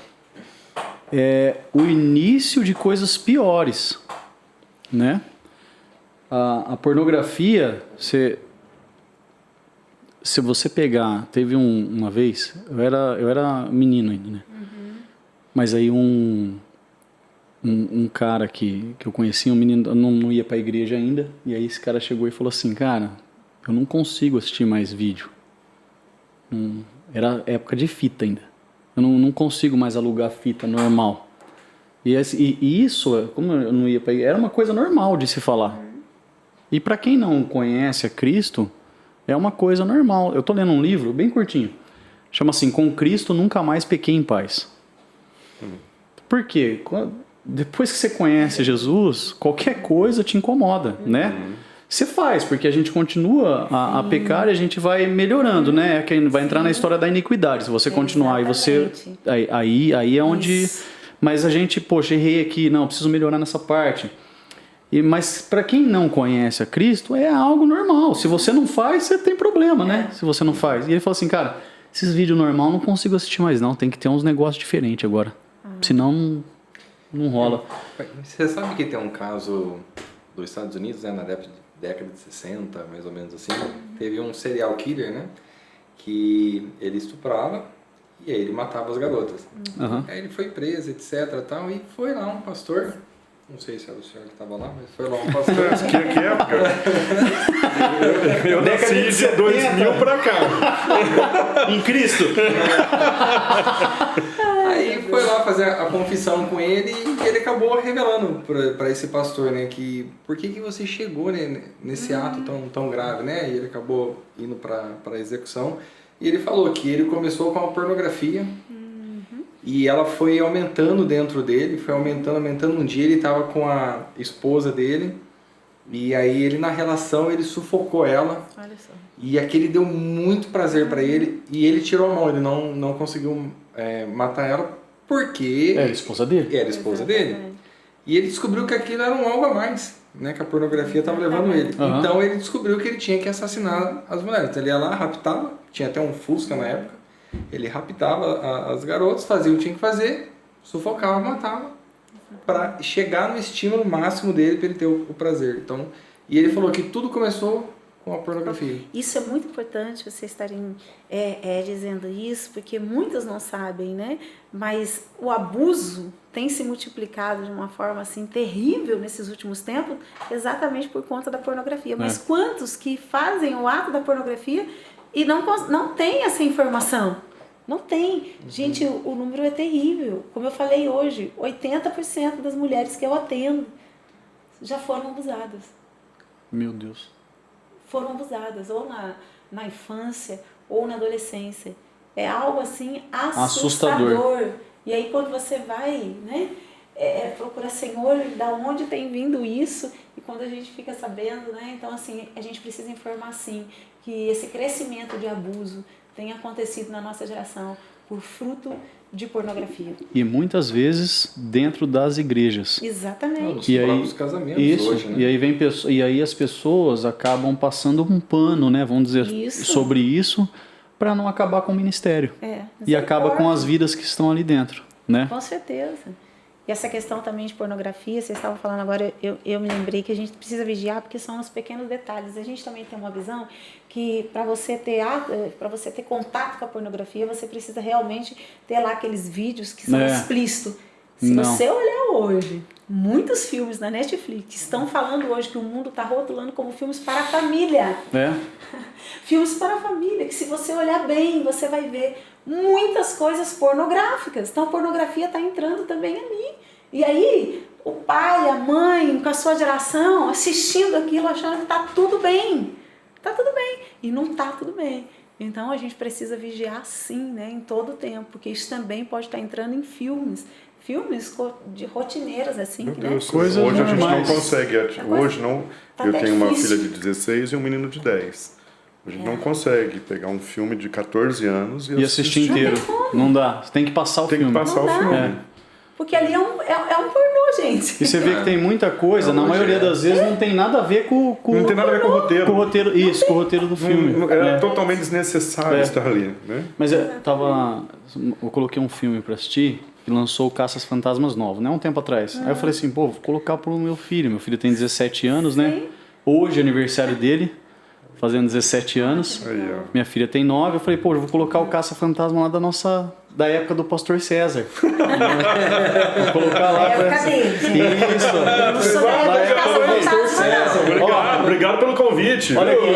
é o início de coisas piores, né? A pornografia, se você pegar, teve uma vez, eu era menino ainda, né? Mas aí um cara que eu conhecia, um menino, não ia pra igreja ainda, e aí esse cara chegou e falou assim, cara, eu não consigo assistir mais vídeo. Era época de fita ainda. Eu não consigo mais alugar fita normal. E isso, como eu não ia pra igreja, era uma coisa normal de se falar. E para quem não conhece a Cristo, é uma coisa normal. Eu tô lendo um livro bem curtinho, chama assim, Com Cristo Nunca Mais Pequei em Paz. Por quê? Depois que você conhece Jesus, qualquer coisa te incomoda, né? Você faz, porque a gente continua a pecar e a gente vai melhorando, né? Que vai entrar na história da iniquidade. Se você continuar e você... Aí é onde... Isso. Mas a gente, poxa, errei aqui, não, preciso melhorar nessa parte. Mas para quem não conhece a Cristo, é algo normal. Se você não faz, você tem problema, né? Se você não faz. E ele falou assim, cara, esses vídeos normal não consigo assistir mais não, tem que ter uns negócios diferentes agora. Senão não rola. Você sabe que tem um caso dos Estados Unidos, né, na década de 60, mais ou menos assim, teve um serial killer, né, que ele estuprava e aí ele matava as garotas. Uhum. Aí ele foi preso, etc, tal, e foi lá um pastor Não sei se era o senhor que estava lá, mas foi lá um pastor. Que época? Eu nasci de 2000 pra cá. Em Cristo. Aí foi lá fazer a confissão com ele e ele acabou revelando para esse pastor, né, que por que você chegou, né, nesse ato tão grave, né? E ele acabou indo para a execução. E ele falou que ele começou com a pornografia e ela foi aumentando dentro dele, foi aumentando. Um dia ele estava com a esposa dele e aí ele na relação ele sufocou ela. Olha só. E aquele deu muito prazer para ele e ele tirou a mão, ele não conseguiu matar ela porque É a esposa dele. era a esposa dele. E ele descobriu que aquilo era um algo a mais, né, que a pornografia estava levando ele. Uhum. Então ele descobriu que ele tinha que assassinar as mulheres. Então ele ia lá, raptava, tinha até um Fusca na época, ele raptava as garotas, fazia o que tinha que fazer, sufocava, matava, para chegar no estímulo máximo dele para ele ter o prazer. Então, e ele falou que tudo começou com a pornografia. Isso é muito importante vocês estarem dizendo isso, porque muitos não sabem, né? Mas o abuso tem se multiplicado de uma forma assim terrível nesses últimos tempos, exatamente por conta da pornografia. Mas quantos que fazem o ato da pornografia e não tem essa informação? Não tem. Gente, o número é terrível. Como eu falei hoje, 80% das mulheres que eu atendo já foram abusadas. Meu Deus. Foram abusadas, ou na infância, ou na adolescência. É algo assim assustador. E aí quando você vai, né, procurar, Senhor, da onde tem vindo isso? E quando a gente fica sabendo, né, então assim, a gente precisa informar sim, que esse crescimento de abuso tem acontecido na nossa geração por fruto de pornografia. E muitas vezes dentro das igrejas. Exatamente. Nos E próprios aí, casamentos isso, hoje, né? e aí as pessoas acabam passando um pano, né, vamos dizer, sobre isso, para não acabar com o ministério. E acaba com as vidas que estão ali dentro, né? Com certeza. E essa questão também de pornografia, vocês estavam falando agora, eu me lembrei que a gente precisa vigiar porque são os pequenos detalhes. A gente também tem uma visão que para você ter contato com a pornografia, você precisa realmente ter lá aqueles vídeos que são explícitos. Se você olhar hoje, muitos filmes na Netflix estão falando hoje que o mundo está rotulando como filmes para a família. Filmes para a família, que se você olhar bem, você vai ver muitas coisas pornográficas. Então a pornografia está entrando também ali. E aí, o pai, a mãe, com a sua geração, assistindo aquilo, achando que está tudo bem. Está tudo bem. E não está tudo bem. Então a gente precisa vigiar sim, né, em todo o tempo, porque isso também pode estar entrando em filmes de rotineiras, assim. Meu né? Deus, Coisas hoje a gente não normais. consegue. Hoje não. Tá Eu até tenho uma difícil. filha de 16 e um menino de 10. A gente não consegue pegar um filme de 14 anos E assistir inteiro. Não dá. Você tem que passar o Tem filme. que passar Não o dá. filme. Porque ali é um pornô, gente. E você vê que tem muita coisa, na maioria das vezes não tem nada a ver com Não tem nada a ver com o roteiro. com o roteiro. Isso, com o roteiro do filme. É totalmente desnecessário estar ali, né? Mas eu coloquei um filme pra assistir que lançou o Caças Fantasmas Novo, né? Um tempo atrás. Aí eu falei assim, pô, vou colocar pro meu filho. Meu filho tem 17 anos, né? Hoje é aniversário dele, fazendo 17 anos. Aí, ó. Minha filha tem 9. Eu falei, pô, eu vou colocar o Caça-Fantasma lá da época do Pastor César. Vou colocar lá pra... Cadê? Isso. Eu sou da época do Pastor César. Obrigado pelo convite. Olha aqui.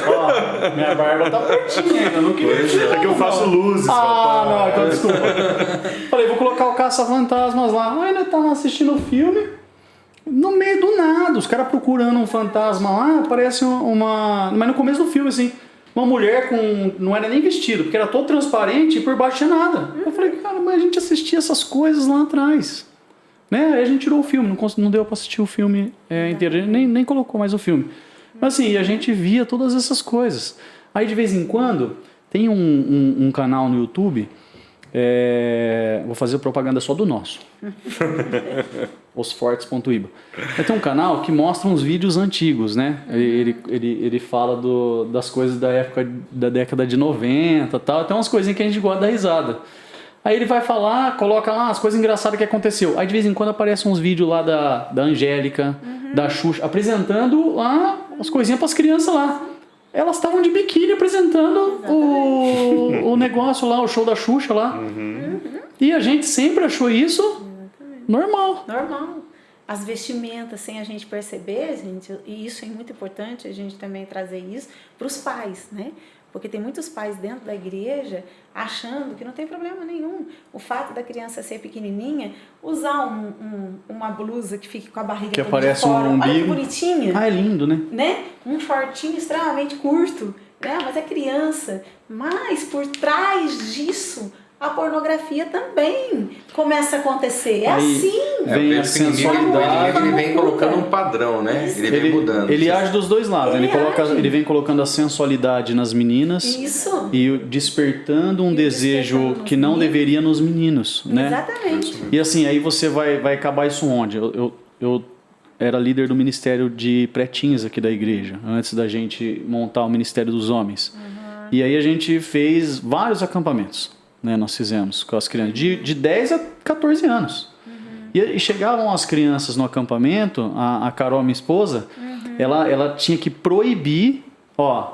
Ó, minha barba tá pertinha ainda, não queria tirar, É que eu faço luzes. não, então desculpa. Falei, vou colocar o Caça-Fantasmas lá. Aí nós tava assistindo o filme, no meio do nada, os caras procurando um fantasma lá, aparece uma... Mas no começo do filme, assim, uma mulher com... Não era nem vestido, porque era todo transparente e por baixo tinha nada. Eu falei, cara, mas a gente assistia essas coisas lá atrás. Né? Aí a gente tirou o filme, não deu pra assistir o filme inteiro, a gente nem colocou mais o filme. Mas assim, a gente via todas essas coisas. Aí de vez em quando, tem um canal no YouTube, vou fazer propaganda só do nosso. osfortes.iba. Tem um canal que mostra uns vídeos antigos, né? Ele fala das coisas da época da década de 90 e tal. Tem umas coisinhas que a gente gosta da risada. Aí ele vai falar, coloca lá as coisas engraçadas que aconteceu. Aí de vez em quando aparecem uns vídeos lá da Angélica, da Xuxa, apresentando lá as coisinhas para as crianças lá. Elas estavam de biquíni apresentando o negócio lá, o show da Xuxa lá. E a gente sempre achou isso normal. as vestimentas sem a gente perceber, gente, e isso é muito importante a gente também trazer isso para os pais, né? Porque tem muitos pais dentro da igreja achando que não tem problema nenhum. O fato da criança ser pequenininha, usar uma blusa que fique com a barriga que toda aparece de fora. um umbigo. Olha que bonitinha. Ah, é lindo, né? Um shortinho extremamente curto, né? Mas é criança. Mas por trás disso, a pornografia também começa a acontecer. É Aí assim. vem a sensualidade. Ele vem colocando um padrão, né? Ele vem mudando. Ele age dos dois lados. Ele Ele vem colocando a sensualidade nas meninas Isso. e despertando um desejo que não deveria nos meninos, né? Exatamente. E assim, aí você vai acabar isso onde? Eu era líder do ministério de pretinhas aqui da igreja, antes da gente montar o ministério dos homens. E aí a gente fez vários acampamentos, né? Nós fizemos com as crianças de 10 a 14 anos. E chegavam as crianças no acampamento, a Carol, minha esposa, ela tinha que proibir,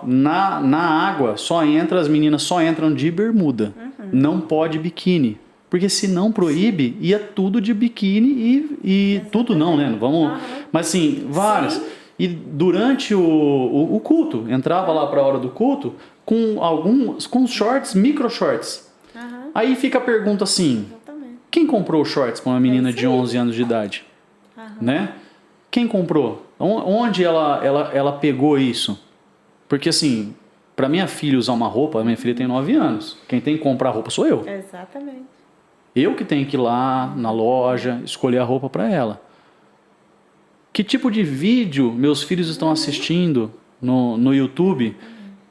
na água as meninas só entram de bermuda, não pode biquíni. Porque se não proíbe, ia tudo de biquíni e tudo não, né? Vamos, mas assim, várias. Sim. E durante o culto, entrava lá para a hora do culto com shorts, micro shorts. Aí fica a pergunta assim, quem comprou shorts para uma menina de 11 anos de idade? Né? Quem comprou? Onde ela pegou isso? Porque assim, para minha filha usar uma roupa, minha filha tem 9 anos. Quem tem que comprar roupa sou eu. Exatamente. Eu que tenho que ir lá na loja, escolher a roupa para ela. Que tipo de vídeo meus filhos estão assistindo no YouTube?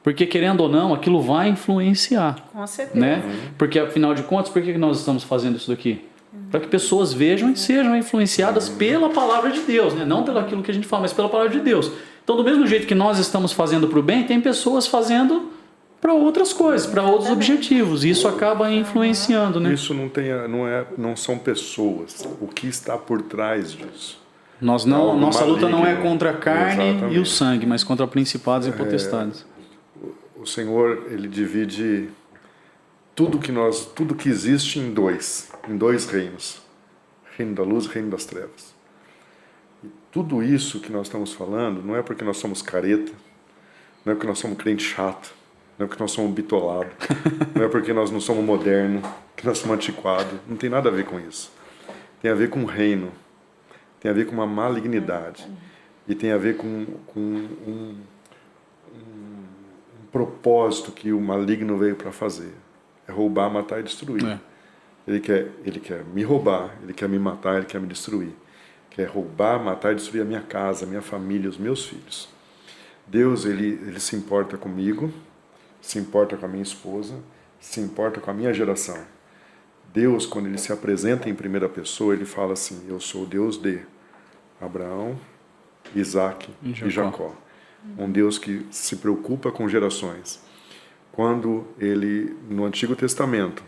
Porque, querendo ou não, aquilo vai influenciar. Com certeza. Né? Porque, afinal de contas, por que nós estamos fazendo isso daqui? Para que pessoas vejam e sejam influenciadas pela palavra de Deus. Né? Não pelo aquilo que a gente fala, mas pela palavra de Deus. Então, do mesmo jeito que nós estamos fazendo para o bem, tem pessoas fazendo para outras coisas, para outros objetivos. E isso acaba influenciando, né? Isso não são pessoas. O que está por trás disso? Nossa luta não é contra a carne Exatamente. e o sangue, mas contra principados e potestades. O Senhor, ele divide tudo que existe em dois reinos. Reino da luz e reino das trevas. E tudo isso que nós estamos falando não é porque nós somos careta, não é porque nós somos crente chato, não é porque nós somos bitolado, não é porque nós não somos moderno, que nós somos antiquado. Não tem nada a ver com isso. Tem a ver com o reino, tem a ver com uma malignidade e tem a ver com um propósito que o maligno veio para fazer. É roubar, matar e destruir. Ele quer me roubar, ele quer me matar, ele quer me destruir. Quer roubar, matar e destruir a minha casa, a minha família, os meus filhos. Deus, ele se importa comigo, se importa com a minha esposa, se importa com a minha geração. Deus, quando ele se apresenta em primeira pessoa, ele fala assim: eu sou o Deus de Abraão, Isaac e Jacó. Um Deus que se preocupa com gerações. Quando ele, no Antigo Testamento,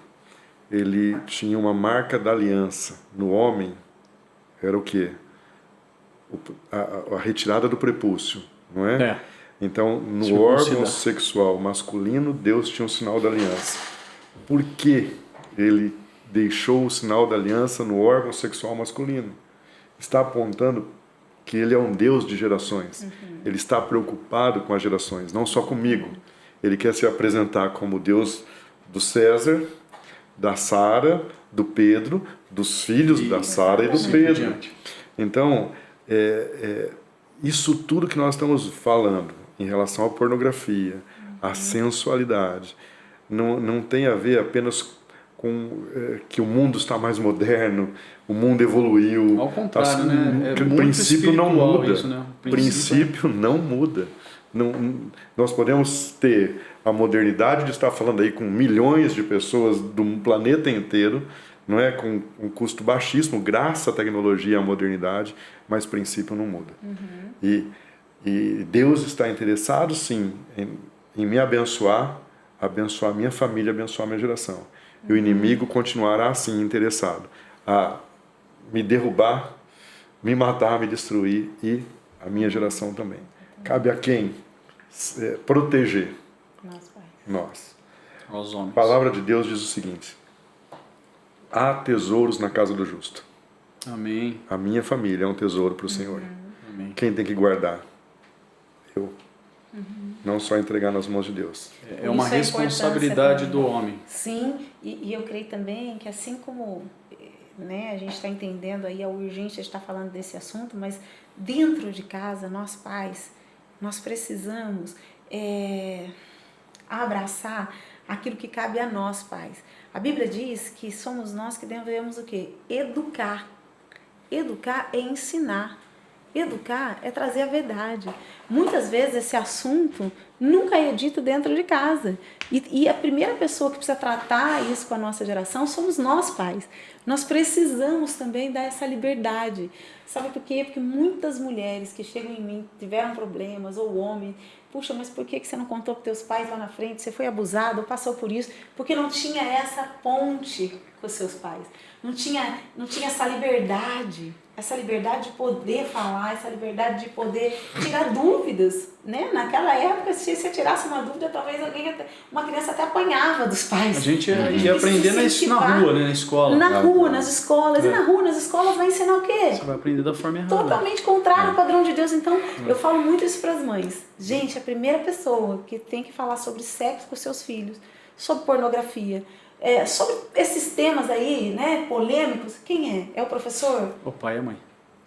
ele tinha uma marca da aliança no homem, era o quê? A retirada do prepúcio, não é? Então, no órgão sexual masculino, Deus tinha um sinal da aliança. Por que ele deixou o sinal da aliança no órgão sexual masculino? Está apontando que ele é um Deus de gerações. Ele está preocupado com as gerações, não só comigo. Ele quer se apresentar como Deus do César, da Sara, do Pedro, dos filhos da Sara e do Pedro. Então, isso tudo que nós estamos falando em relação à pornografia, à sensualidade, não tem a ver apenas com que o mundo está mais moderno, o mundo evoluiu. Ao contrário, né? O princípio não muda. Isso, né? O princípio não muda. Nós podemos ter a modernidade de estar falando aí com milhões de pessoas do planeta inteiro, não é, com um custo baixíssimo, graças à tecnologia e à modernidade, mas o princípio não muda. E Deus está interessado, sim, em me abençoar minha família, abençoar minha geração. E o inimigo continuará, assim, interessado a me derrubar, me matar, me destruir e a minha geração também. Cabe a quem proteger? Nós. Aos homens. A palavra de Deus diz o seguinte: há tesouros na casa do justo. Amém. A minha família é um tesouro para o Senhor. Amém. Quem tem que guardar? Eu. Não só entregar nas mãos de Deus. É uma Isso é responsabilidade importância do também. homem. Sim, e eu creio também que assim como, né, a gente está entendendo aí a urgência de estar falando desse assunto, mas dentro de casa, nós pais, nós precisamos abraçar aquilo que cabe a nós pais. A Bíblia diz que somos nós que devemos o quê? Educar. Educar é ensinar. Educar é trazer a verdade. Muitas vezes esse assunto nunca é dito dentro de casa. E a primeira pessoa que precisa tratar isso com a nossa geração somos nós, pais. Nós precisamos também dar essa liberdade. Sabe por quê? Porque muitas mulheres que chegam em mim tiveram problemas, ou homem, puxa, mas por que você não contou para teus pais lá na frente? Você foi abusado ou passou por isso? Porque não tinha essa ponte com os seus pais. Não tinha essa liberdade de poder falar, essa liberdade de poder tirar dúvidas, né? Naquela época, se você tirasse uma dúvida, talvez uma criança até apanhava dos pais. A gente ia aprendendo isso na rua, né? Na escola. Na rua, nas escolas. E na rua, nas escolas, vai ensinar o quê? Você vai aprender da forma errada. Totalmente contrário ao padrão de Deus. Então, eu falo muito isso para as mães. Gente, a primeira pessoa que tem que falar sobre sexo com seus filhos, sobre pornografia, sobre esses temas aí, né, polêmicos, quem é? É o professor? O pai e a mãe.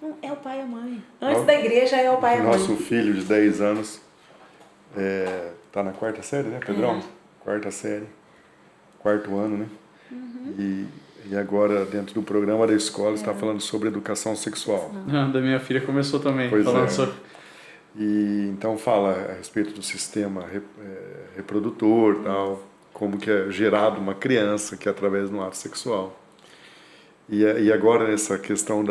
Não, é o pai e a mãe. Antes da igreja é o pai e a mãe. Nosso filho de 10 anos tá na 4ª série, né, Pedrão? 4ª série. 4º ano, né? E agora, dentro do programa da escola, está falando sobre educação sexual. Da minha filha começou também. Pois falando é. sobre... E então fala a respeito do sistema reprodutor, tal, como que é gerado uma criança que é através de um ato sexual. E agora nessa questão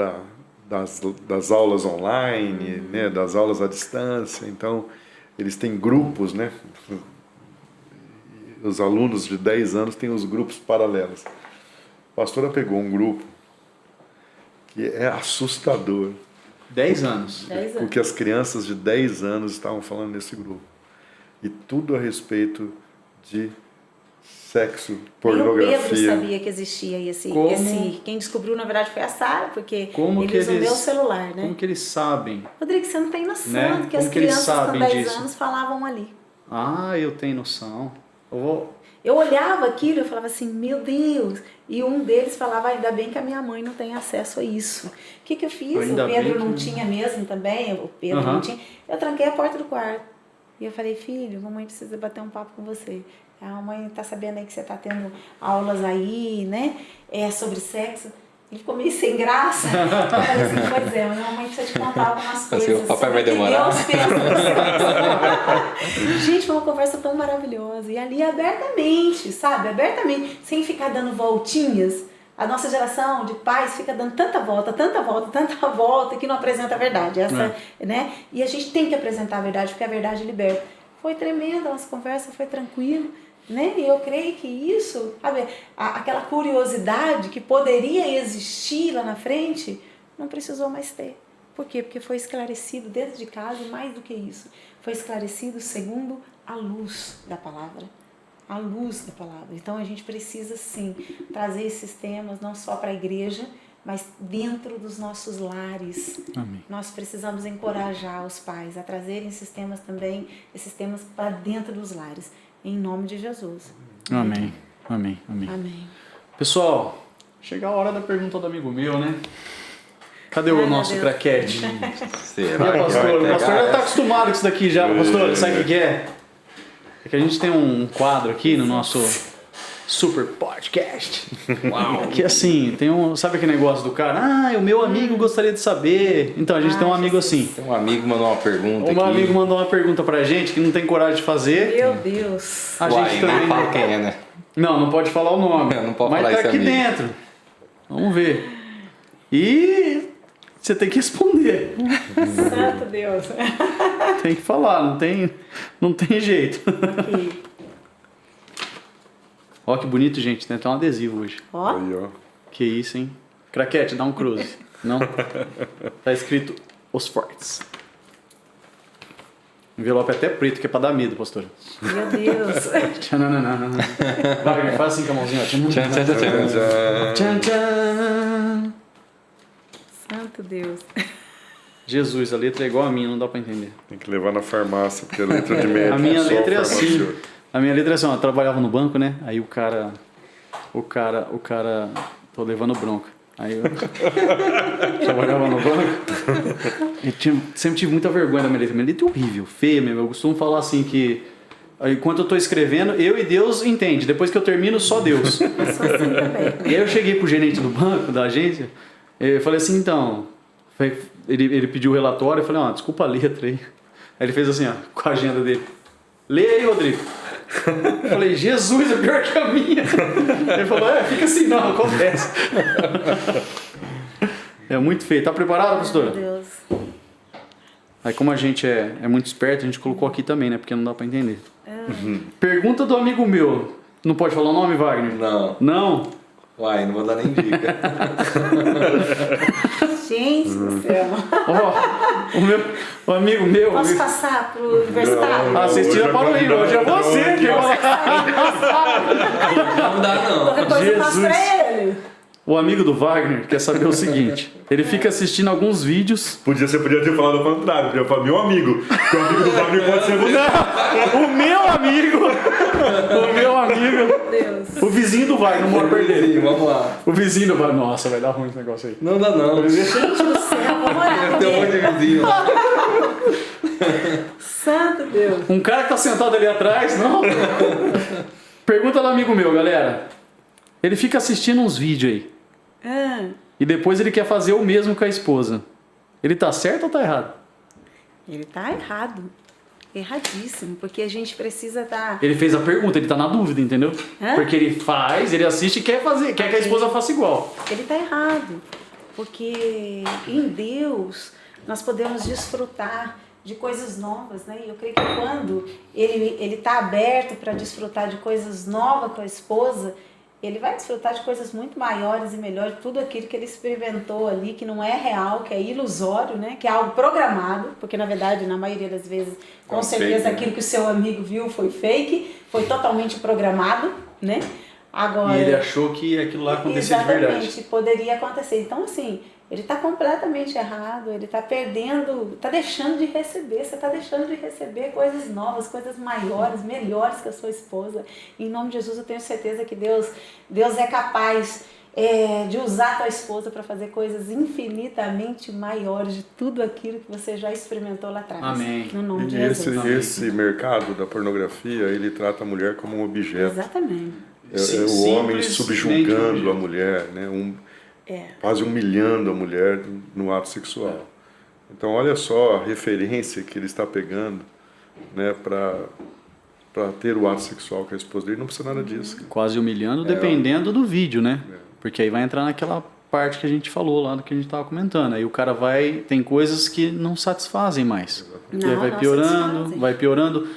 das aulas online, né, das aulas à distância, então eles têm grupos, né? Os alunos de 10 anos têm os grupos paralelos. A pastora pegou um grupo que é assustador. 10 anos. 10 anos. Porque as crianças de 10 anos estavam falando nesse grupo. E tudo a respeito de sexo, pornografia. Nem o Pedro sabia que existia esse. Quem descobriu, na verdade, foi a Sara, porque eles usam meu celular, né? Como que eles sabem? Rodrigo, você não tem noção, Né? do que Como as que eles crianças com sabem 10 disso? anos falavam ali. Ah, eu tenho noção. Eu olhava aquilo e falava assim, meu Deus. E um deles falava, ainda bem que a minha mãe não tem acesso a isso. O que eu fiz? Ainda O Pedro bem não que- tinha mesmo também, o Pedro não tinha. Eu tranquei a porta do quarto. E eu falei, filho, mamãe precisa bater um papo com você. A mãe tá sabendo aí que você tá tendo aulas aí, né? Sobre sexo. Ele ficou meio sem graça. Eu falei assim, pois é, minha mãe precisa te contar algumas coisas. O papai sobre vai o que demorar. Deus pensa no sexo. Gente, foi uma conversa tão maravilhosa. E ali abertamente, sabe? Abertamente, sem ficar dando voltinhas. A nossa geração de pais fica dando tanta volta que não apresenta a verdade. Né? E a gente tem que apresentar a verdade, porque a verdade liberta. Foi tremenda a nossa conversa, foi tranquilo. Né? E eu creio que isso, sabe, aquela curiosidade que poderia existir lá na frente, não precisou mais ter. Por quê? Porque foi esclarecido dentro de casa e mais do que isso. Foi esclarecido segundo a luz da palavra. A luz da palavra. Então a gente precisa sim trazer esses temas não só para a igreja, mas dentro dos nossos lares. Amém. Nós precisamos encorajar os pais a trazerem esses temas também, esses temas para dentro dos lares. Em nome de Jesus. Amém. Amém. Amém. Amém. Pessoal, chega a hora da pergunta do amigo meu, né? Cadê o Ai, nosso meu Deus. craquete? Será E que a pastor? vai O pastor pegar já tá essa? acostumado com isso daqui já. Pastor, sabe o que é? É que a gente tem um quadro aqui no nosso super podcast. Uau. Que assim, tem sabe aquele negócio do cara? Ah, o meu amigo gostaria de saber. Então, a gente tem um amigo assim. Tem um amigo mandou uma pergunta Um aqui. amigo mandou uma pergunta pra gente que não tem coragem de fazer. Meu Deus. A Uai, gente nem também. fala quem é, né? Não pode falar o nome. Não pode mas falar tá esse aqui amigo. dentro. Vamos ver. E você tem que responder. Santo Deus. Tem que falar, não tem jeito. Ok. Ó que bonito, gente. Tem até um adesivo hoje. Ó. Aí, ó. Que isso, hein? Craquete, dá um cruze. Não? Tá escrito Os Fortes. Envelope até preto, que é pra dar medo, pastor. Meu Deus. Tchananana. Wagner, faz assim com a mãozinha. ó. Tchan, tchan, tchan, tchan. Tchan, tchan. Santo Deus. Jesus, a letra é igual a minha, não dá pra entender. Tem que levar na farmácia, porque a letra de médico. A minha só letra é assim. farmacêutico. A minha letra é assim, ó, eu trabalhava no banco, né? Aí o cara, tô levando bronca. Aí eu trabalhava no banco e sempre tive muita vergonha da minha letra. Minha letra é horrível, feia mesmo. Eu costumo falar assim que enquanto eu tô escrevendo, eu e Deus entende. Depois que eu termino, só Deus. Eu sou assim também. E aí eu cheguei pro gerente do banco, da agência, eu falei assim, então... Ele pediu o relatório, eu falei, ó, desculpa a letra aí. Aí ele fez assim, ó, com a agenda dele. Lê aí, Rodrigo. Eu falei, Jesus, é pior que a minha. Ele falou, fica assim, não, acontece. É muito feio. Tá preparado, pastora? Meu Deus. Aí como a gente é muito esperto, a gente colocou aqui também, né? Porque não dá pra entender. Pergunta do amigo meu. Não pode falar o nome, Wagner? Não. Não? Uai, não vou dar nem dica. Gente do céu. Ó, o amigo meu... Posso passar pro universitário? Ah, vocês tiram para o livro. Hoje é você que vai Não dá, não. Depois eu passo Jesus. pra ele. O amigo do Wagner quer saber o seguinte. Ele fica assistindo alguns vídeos. Você podia ter falado o contrário, podia falar meu amigo. Porque o amigo do Wagner pode ser você. O meu amigo! O meu amigo! Deus. O vizinho do Wagner, não pode perder. Sim, vamos lá. O vizinho do Wagner. Nossa, vai dar ruim esse negócio aí. Não dá, não. Gente do céu, vamos orar Tem um monte comigo. de vizinho lá. Santo Deus. Um cara que tá sentado ali atrás, não? Pergunta do amigo meu, galera. Ele fica assistindo uns vídeos aí. E depois ele quer fazer o mesmo com a esposa. Ele tá certo ou tá errado? Ele tá errado. Erradíssimo, porque a gente precisa dar... Ele fez a pergunta, ele tá na dúvida, entendeu? Hã? Porque ele faz, ele assiste e quer fazer, quer que a esposa faça igual. Ele tá errado, porque em Deus nós podemos desfrutar de coisas novas, né? E eu creio que quando ele tá aberto para desfrutar de coisas novas com a esposa, ele vai desfrutar de coisas muito maiores e melhores, tudo aquilo que ele experimentou ali, que não é real, que é ilusório, né? Que é algo programado, porque na verdade, na maioria das vezes, com certeza fake, né? aquilo que o seu amigo viu foi fake, foi totalmente programado, né? Agora, E ele achou que aquilo lá acontecia de verdade. exatamente, poderia acontecer. Então, assim, ele está completamente errado, ele está perdendo, está deixando de receber, você está deixando de receber coisas novas, coisas maiores, melhores que a sua esposa. Em nome de Jesus, eu tenho certeza que Deus é capaz de usar a tua esposa para fazer coisas infinitamente maiores de tudo aquilo que você já experimentou lá atrás. Amém. No nome de E Jesus. esse mercado da pornografia, ele trata a mulher como um objeto. Exatamente. É o homem Simplesmente subjugando um a mulher, né? Quase humilhando a mulher no ato sexual. Então, olha só a referência que ele está pegando, né, para ter o ato sexual com a esposa dele. Não precisa nada disso. Quase humilhando, dependendo do vídeo, né? Porque aí vai entrar naquela parte que a gente falou lá, do que a gente estava comentando. Aí o cara tem coisas que não satisfazem mais. E aí vai Não piorando, satisfazem. vai piorando.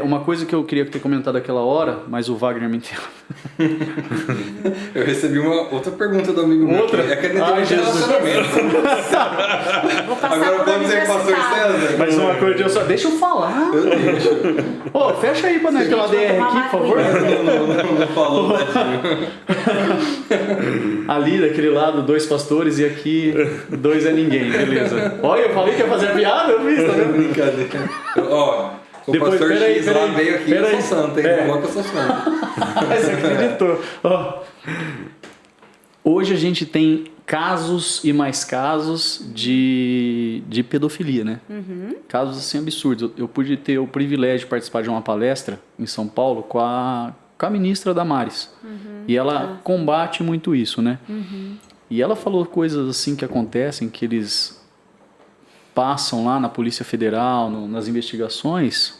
Uma coisa que eu queria ter comentado aquela hora, mas o Wagner me interrompeu. Eu recebi uma outra pergunta do amigo meu. Outra? É que ele tem Ai, um Jesus. relacionamento. Vou passar Agora pro pode dizer pastor universitário. César? Mas uma coisa, deixa eu falar. Eu deixo. Ô, fecha aí pra nós pela Gente, DR vou aqui, tomar por favor. Não falou, tadinho. Ali, daquele lado, 2 pastores e aqui 2 é ninguém, beleza. Olha, eu falei que ia fazer piada, eu fiz, tá vendo? Brincadeira. Ó, o Depois, pastor peraí, X lá peraí, veio aqui, eu peraí. sou santo, hein? É. Coloca que eu sou santo. Você acreditou. Ó, hoje a gente tem casos e mais casos de pedofilia, né? Casos assim absurdos. Eu pude ter o privilégio de participar de uma palestra em São Paulo com a ministra Damares. E ela combate muito isso, né? E ela falou coisas assim que acontecem, que eles passam lá na Polícia Federal, nas investigações,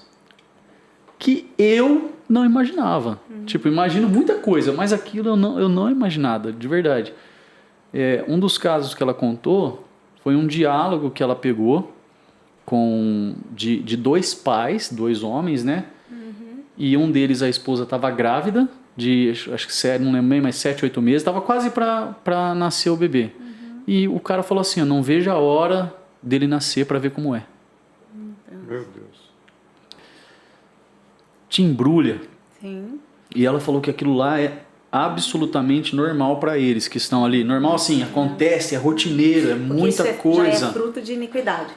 que eu não imaginava. Tipo, imagino muita coisa, mas aquilo eu não imaginava, de verdade. Um dos casos que ela contou foi um diálogo que ela pegou de 2 pais, 2 homens, né? E um deles, a esposa, estava grávida, acho que não lembro bem, mas 7, 8 meses, estava quase para nascer o bebê. E o cara falou assim, eu não vejo a hora dele nascer para ver como é. Meu Deus. Te embrulha. Sim. E ela falou que aquilo lá absolutamente normal para eles que estão ali. Normal assim, acontece, é rotineiro, é muita coisa. Já é fruto de iniquidade.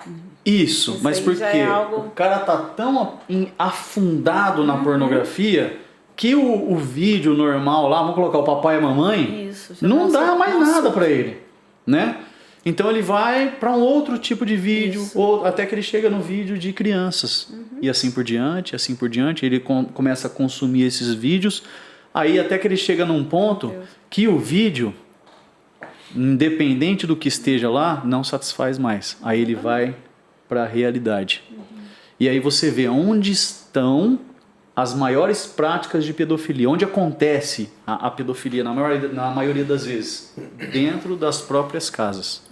Isso, mas aí por já quê? é algo- O cara tá tão afundado na pornografia que o vídeo normal lá, vamos colocar o papai e a mamãe, Isso, já não não dá sou- mais não nada sou. para ele, né? Então ele vai para um outro tipo de vídeo, Isso. ou até que ele chega no vídeo de crianças. E assim por diante, ele começa a consumir esses vídeos, aí até que ele chega num ponto Deus. que o vídeo, independente do que esteja lá, não satisfaz mais. Aí ele vai para a realidade. E aí você vê onde estão as maiores práticas de pedofilia, onde acontece a pedofilia na maioria das vezes, dentro das próprias casas.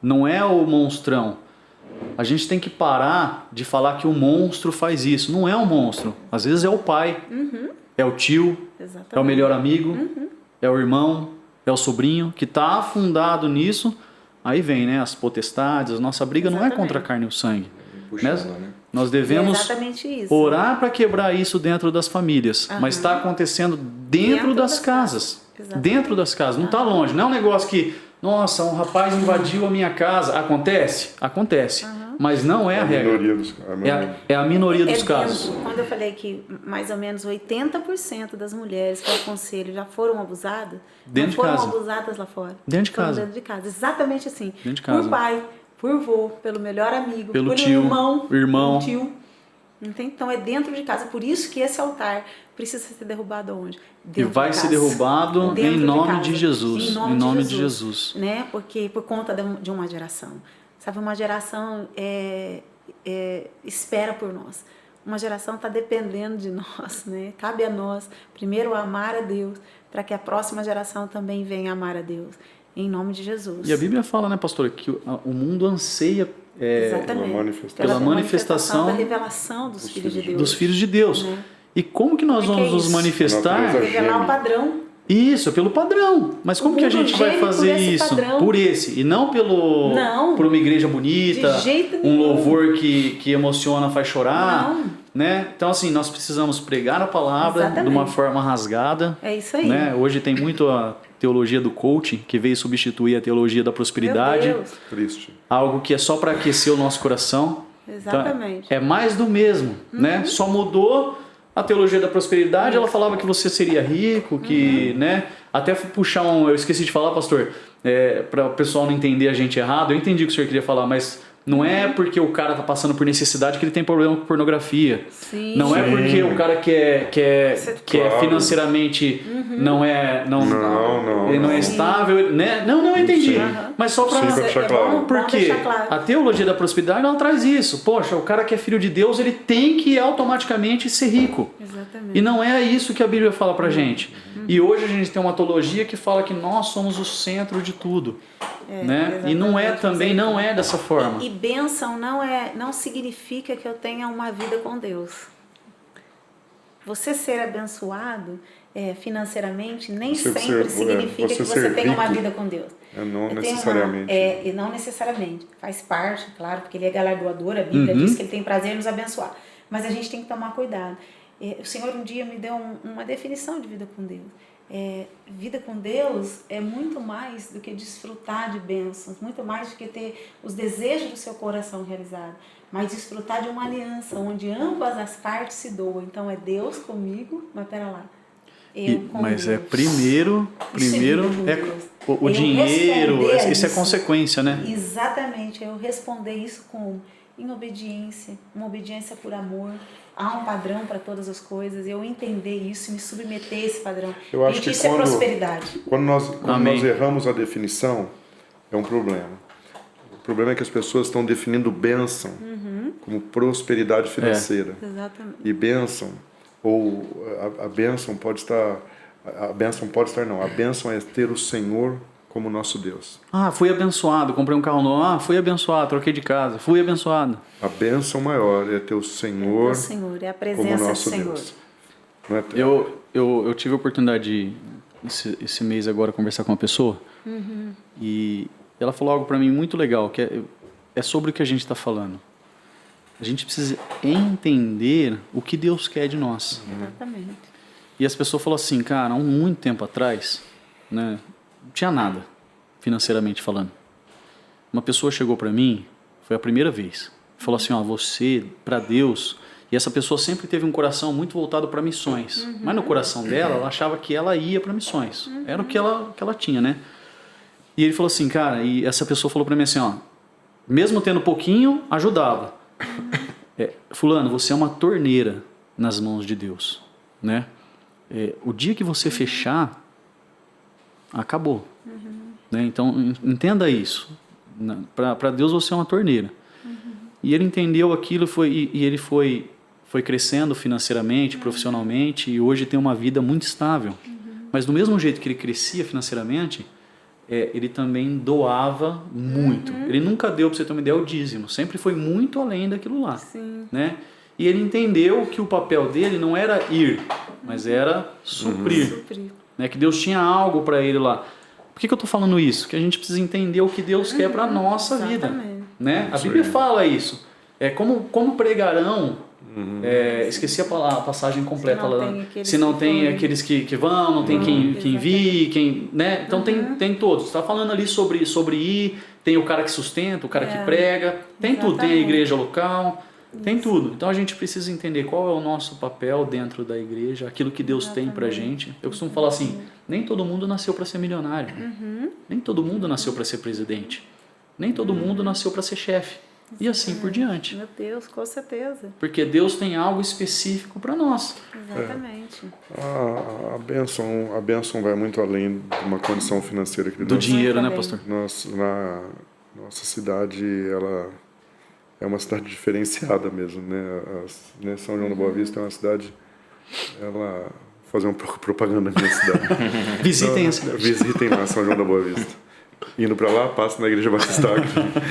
Não é o monstrão. A gente tem que parar de falar que o monstro faz isso. Não é o monstro. Às vezes é o pai, é o tio, Exatamente. é o melhor amigo, é o irmão, é o sobrinho que está afundado nisso. Aí vem, né, as potestades. A nossa briga não é Exatamente. contra a carne e o sangue. Puxando, Né? né? Nós É devemos exatamente isso. orar para quebrar isso dentro das famílias, Aham. mas está acontecendo dentro das casas. Exatamente. Dentro das casas, não está longe. Não é um negócio que, nossa, um rapaz invadiu a minha casa. Acontece? Acontece. Mas não é a regra. minoria dos É a minoria dos É casos. dentro. Quando eu falei que mais ou menos 80% das mulheres que eu aconselho já foram abusadas, Dentro não de foram casa. abusadas lá fora. Dentro de Foram casa. dentro de casa. Exatamente assim. Dentro de casa. Por pai, por vô, pelo melhor amigo, Pelo pelo tio, irmão. irmão. Pelo tio. Entende? Então é dentro de casa. Por isso que esse altar precisa ser derrubado aonde? E Dentro vai de ser casa. derrubado Dentro em de nome casa. de Jesus. Em nome de Jesus. Né? Porque por conta de uma geração. Sabe, uma geração espera por nós. Uma geração está dependendo de nós, né? Cabe a nós, primeiro, amar a Deus, para que a próxima geração também venha amar a Deus. Em nome de Jesus. E a Bíblia fala, né, pastor, que o mundo anseia Exatamente. pela manifestação da revelação dos filhos de Deus. dos filhos de Deus. Né? E como que nós Como é que vamos é nos isso? manifestar? Natureza Revelar o padrão. Isso, pelo padrão. Mas como O que a mundo gente vai geme por fazer esse isso? padrão. Por esse. E não Não. por uma igreja bonita, De jeito um nenhum. louvor que emociona, faz chorar. Não. Né? Então, assim, nós precisamos pregar a palavra Exatamente. de uma forma rasgada. É isso aí. Né? Hoje tem muito a teologia do coaching, que veio substituir a teologia da prosperidade. Meu Deus. Triste. Algo que é só para aquecer o nosso coração. Exatamente. Então, é mais do mesmo, né? Só mudou a teologia da prosperidade. Ela falava que você seria rico, que, né? Até puxar eu esqueci de falar, pastor, para o pessoal não entender a gente errado. Eu entendi o que o senhor queria falar, mas não é porque o cara tá passando por necessidade que ele tem problema com pornografia. Sim. Não é porque o cara quer Claro. financeiramente não Não. ele não é estável, né? Não, eu entendi. Sim. Mas só para Sim, pra deixar claro. porque deixar claro. a teologia da prosperidade ela traz isso. Poxa, o cara que é filho de Deus, ele tem que automaticamente ser rico. Exatamente. E não é isso que a Bíblia fala pra gente. E hoje a gente tem uma teologia que fala que nós somos o centro de tudo. Né? E não é também, não é dessa forma. E bênção não significa que eu tenha uma vida com Deus. Você ser abençoado financeiramente nem Você sempre ser- significa você que você ser tenha uma rico. vida com Deus. Não Eu tenho necessariamente. e não necessariamente. Faz parte, claro, porque ele é galardoador, a Bíblia diz que ele tem prazer em nos abençoar. Mas a gente tem que tomar cuidado. O Senhor um dia me deu uma definição de vida com Deus. Vida com Deus é muito mais do que desfrutar de bênçãos, muito mais do que ter os desejos do seu coração realizados, mas desfrutar de uma aliança onde ambas as partes se doam. Então é Deus comigo, mas pera lá. Mas Deus. primeiro Isso é vida com Deus. o Eu dinheiro, responder a isso é isso. consequência, né? Exatamente, eu responder isso em obediência, uma obediência por amor. Há um padrão para todas as coisas, eu entender isso, me submeter a esse padrão. Eu acho Gente, que isso é prosperidade. Quando nós Amém. erramos a definição, é um problema. O problema é que as pessoas estão definindo bênção como prosperidade financeira. Exatamente. E bênção, ou a bênção pode estar... A bênção é ter o Senhor como nosso Deus. Fui abençoado, comprei um carro novo. Fui abençoado, troquei de casa. Fui abençoado. A bênção maior é ter o Senhor O Senhor, é a como presença do nosso Senhor. Deus. Não é ter- Eu tive a oportunidade de, esse mês agora, conversar com uma pessoa. E ela falou algo para mim muito legal, que é sobre o que a gente está falando. A gente precisa entender o que Deus quer de nós. Exatamente. E as pessoas falaram assim, cara, há muito tempo atrás, né, não tinha nada, financeiramente falando. Uma pessoa chegou para mim, foi a primeira vez, falou assim, ó, você, para Deus... E essa pessoa sempre teve um coração muito voltado para missões. Mas no coração dela, ela achava que ela ia para missões. Era o que ela tinha, né? E ele falou assim, cara, e essa pessoa falou para mim assim, ó, mesmo tendo pouquinho, ajudava. Fulano, você é uma torneira nas mãos de Deus, né? O dia que você fechar, acabou. Né? Então, entenda isso. Para Deus, você é uma torneira. E ele entendeu aquilo e ele foi crescendo financeiramente, profissionalmente, e hoje tem uma vida muito estável. Mas do mesmo jeito que ele crescia financeiramente, ele também doava muito. Ele nunca deu, para você ter uma ideia, o dízimo. Sempre foi muito além daquilo lá. Sim. Né? E ele entendeu que o papel dele não era ir, mas era suprir. Né? Que Deus tinha algo para ele lá. Por que eu estou falando isso? Que a gente precisa entender o que Deus quer para a nossa vida. Né? A Bíblia fala isso. Como pregarão... esqueci a passagem completa se não tem aqueles que vão, não tem quem envie, né? Então tem todos. Está falando ali sobre ir, tem o cara que sustenta, o cara que prega, tem tudo, tem a igreja local, tem tudo. Então a gente precisa entender qual é o nosso papel dentro da igreja, aquilo que Deus tem pra gente. Eu costumo falar assim, nem todo mundo nasceu para ser milionário, nem todo mundo nasceu para ser presidente, nem todo mundo nasceu para ser chefe. E assim por diante. Meu Deus, com certeza. Porque Deus tem algo específico para nós. Exatamente. A bênção vai muito além de uma condição financeira. Do dinheiro, né, pastor? Nossa cidade, ela é uma cidade diferenciada mesmo, né? São João da Boa Vista é uma cidade... Vou fazer um pouco propaganda na minha cidade. Visitem a cidade. Visitem lá, São João da Boa Vista. Indo para lá, passa na Igreja Batista Ágape.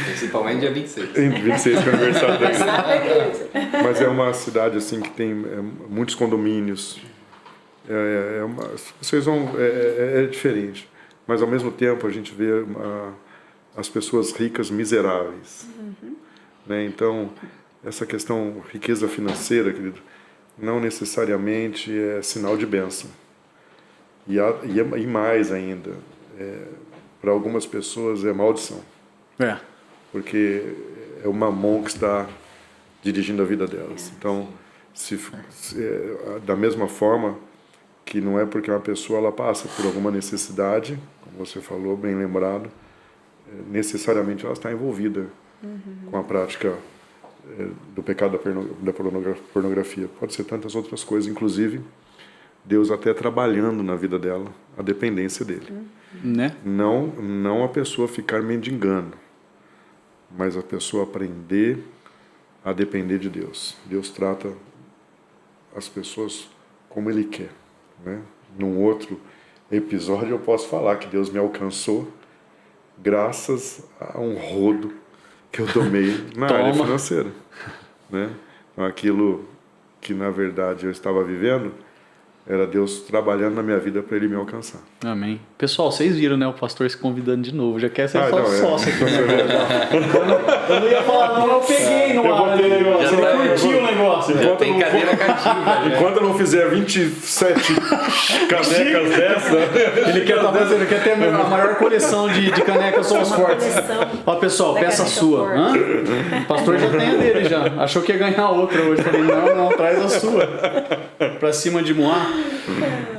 Principalmente dia 26. 26, que é o aniversário da igreja. Mas é uma cidade assim que tem muitos condomínios. Vocês vão... É diferente. Mas ao mesmo tempo a gente vê as pessoas ricas miseráveis. Né? Então, essa questão riqueza financeira, querido, não necessariamente é sinal de bênção. E mais ainda... para algumas pessoas é maldição. Porque é o mamon que está dirigindo a vida delas. Então, da mesma forma que não é porque uma pessoa ela passa por alguma necessidade, como você falou, bem lembrado, necessariamente ela está envolvida com a prática do pecado da pornografia. Pode ser tantas outras coisas, inclusive Deus até trabalhando na vida dela, a dependência dele. Né? Não a pessoa ficar mendigando, mas a pessoa aprender a depender de Deus. Deus trata as pessoas como Ele quer. Né? Num outro episódio eu posso falar que Deus me alcançou graças a um rodo que eu tomei na área financeira. Né? Aquilo que na verdade eu estava vivendo era Deus trabalhando na minha vida para Ele me alcançar. Amém. Pessoal, vocês viram, né? O pastor se convidando de novo. Já quer ser sócio aqui. Eu não ia falar, não. Eu peguei no ar do negócio. Ele curtiu o negócio. Já tem cadeira cativa. Enquanto eu não fizer 27 canecas dessa... Ele quer ter a maior coleção de canecas Somos Fortes. Ó, pessoal, peça a sua. O pastor já tem a dele já. Achou que ia ganhar outra hoje. Falei, não, traz a sua. Pra cima de Moá.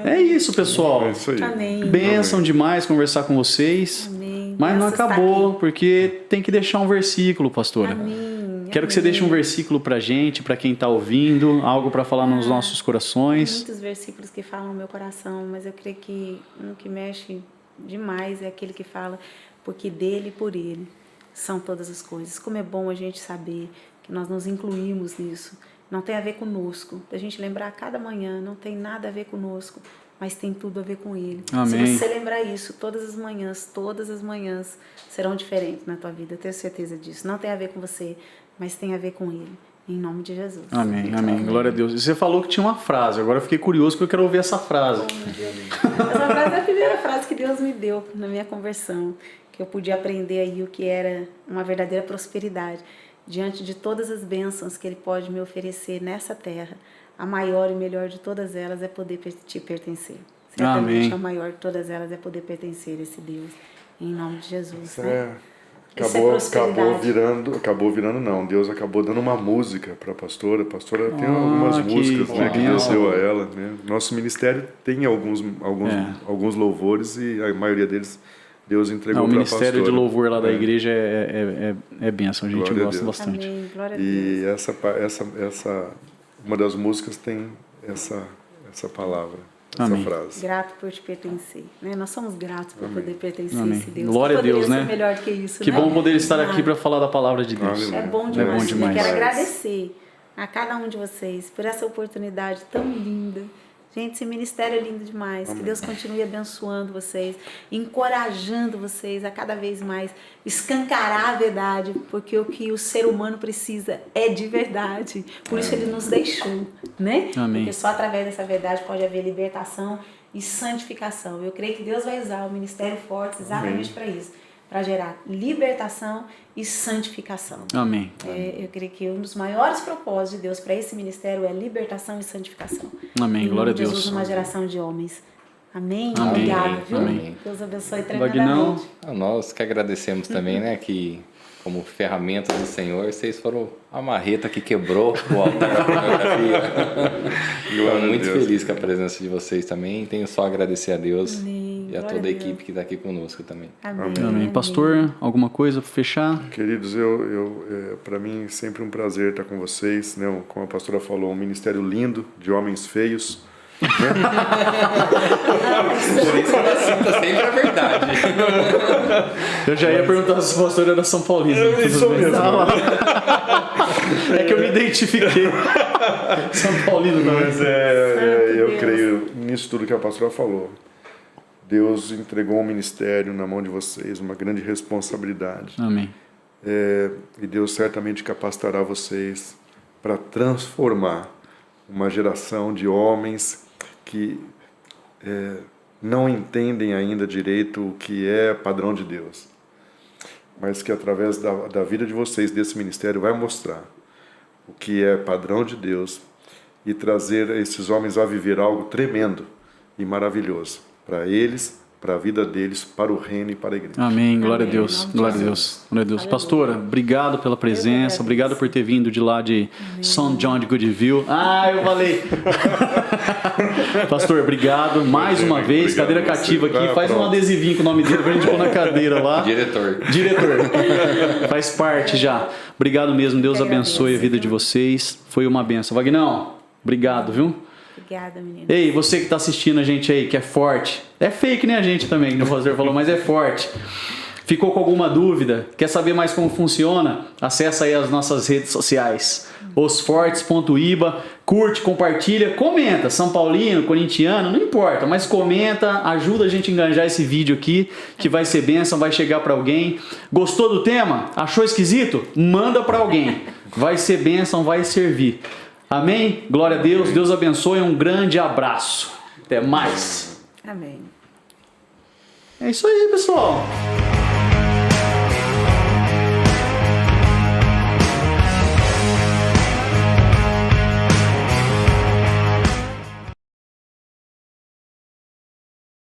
É isso, pessoal. É isso aí. Amém. Bênção demais conversar com vocês. Amém. Mas não acabou, porque tem que deixar um versículo, pastora. Amém. Quero que você deixe um versículo pra gente, pra quem tá ouvindo, algo pra falar nos nossos corações. Tem muitos versículos que falam no meu coração, mas eu creio que um que mexe demais é aquele que fala, porque dele e por ele são todas as coisas. Como é bom a gente saber que nós nos incluímos nisso. Não tem a ver conosco. A gente lembrar a cada manhã, não tem nada a ver conosco, mas tem tudo a ver com Ele. Amém. Se você lembrar isso, todas as manhãs serão diferentes na tua vida. Eu tenho certeza disso. Não tem a ver com você, mas tem a ver com Ele. Em nome de Jesus. Amém, amém. Glória a Deus. E você falou que tinha uma frase. Agora eu fiquei curioso porque eu quero ouvir essa frase. Essa frase é a primeira frase que Deus me deu na minha conversão. Que eu podia aprender aí o que era uma verdadeira prosperidade. Diante de todas as bênçãos que Ele pode me oferecer nessa terra, a maior e melhor de todas elas é poder te pertencer. Amém. Certamente a maior de todas elas é poder pertencer a esse Deus. Em nome de Jesus. Né? Acabou virando não. Deus acabou dando uma música para a pastora. A pastora tem algumas músicas, né, que Deus deu a ela, né? Nosso ministério tem alguns louvores e a maioria deles Deus entregou para a pastora. O ministério de louvor lá da igreja é bênção, a gente gosta bastante. Amém. Glória a Deus. E essa uma das músicas tem essa palavra. Essa frase. Grato por te pertencer. Né? Nós somos gratos por poder pertencer a esse Deus. Glória a Deus, né? Melhor do que isso, que bom poder estar aqui para falar da palavra de Deus. É bom demais. Eu quero agradecer a cada um de vocês por essa oportunidade tão linda. Gente, esse ministério é lindo demais. Que Deus continue abençoando vocês, encorajando vocês a cada vez mais escancarar a verdade, porque o que o ser humano precisa é de verdade. Por isso ele nos deixou, né? Amém. Porque só através dessa verdade pode haver libertação e santificação. Eu creio que Deus vai usar o Ministério Fortes exatamente para isso, para gerar libertação e santificação. Amém. Eu creio que um dos maiores propósitos de Deus para esse ministério é libertação e santificação. Amém. Glória a Deus. Jesus, uma geração de homens. Amém? Amém. Obrigado, viu? Amém. Deus abençoe tremendamente. Nós que agradecemos também, né, que como ferramenta do Senhor, vocês foram a marreta que quebrou o altar da pornografia. Estou muito feliz com a presença de vocês também. Tenho só a agradecer a Deus. Amém. E a toda a equipe que está aqui conosco também. Amém. Amém. Pastor, alguma coisa para fechar? Queridos, para mim é sempre um prazer estar com vocês, né? Como a pastora falou, um ministério lindo de homens feios. Por isso que ela cita sempre a verdade. Eu já ia perguntar se o pastor era São Paulino. Isso mesmo. É que eu me identifiquei. São Paulino não. Mas eu creio nisso tudo que a pastora falou. Deus entregou um ministério na mão de vocês, uma grande responsabilidade. Amém. E Deus certamente capacitará vocês para transformar uma geração de homens que não entendem ainda direito o que é padrão de Deus, mas que através da vida de vocês, desse ministério, vai mostrar o que é padrão de Deus e trazer esses homens a viver algo tremendo e maravilhoso para eles, para a vida deles, para o reino e para a igreja. Amém. Glória a Deus. Glória a Deus. Glória a Deus. Pastora, obrigado pela presença. Obrigado por ter vindo de lá de São John de Goodville. Eu falei. Pastor, obrigado mais uma vez. Obrigado cadeira cativa aqui. Faz pronto. um adesivinho com o nome dele pra gente pôr na cadeira lá. Diretor. Faz parte já. Obrigado mesmo. Deus abençoe a vida de vocês. Foi uma benção. Vagnão, obrigado, viu? Obrigada, menina. Ei, você que está assistindo a gente aí, que é forte. É fake, nem a gente também, que o pastor falou, mas é forte. Ficou com alguma dúvida? Quer saber mais como funciona? Acessa aí as nossas redes sociais. osfortes.iba. Curte, compartilha, comenta. São Paulino, corintiano, não importa. Mas comenta, ajuda a gente a enganjar esse vídeo aqui, que vai ser bênção, vai chegar para alguém. Gostou do tema? Achou esquisito? Manda para alguém. Vai ser bênção, vai servir. Amém? Glória a Deus. Deus abençoe. Um grande abraço. Até mais. Amém. É isso aí, pessoal.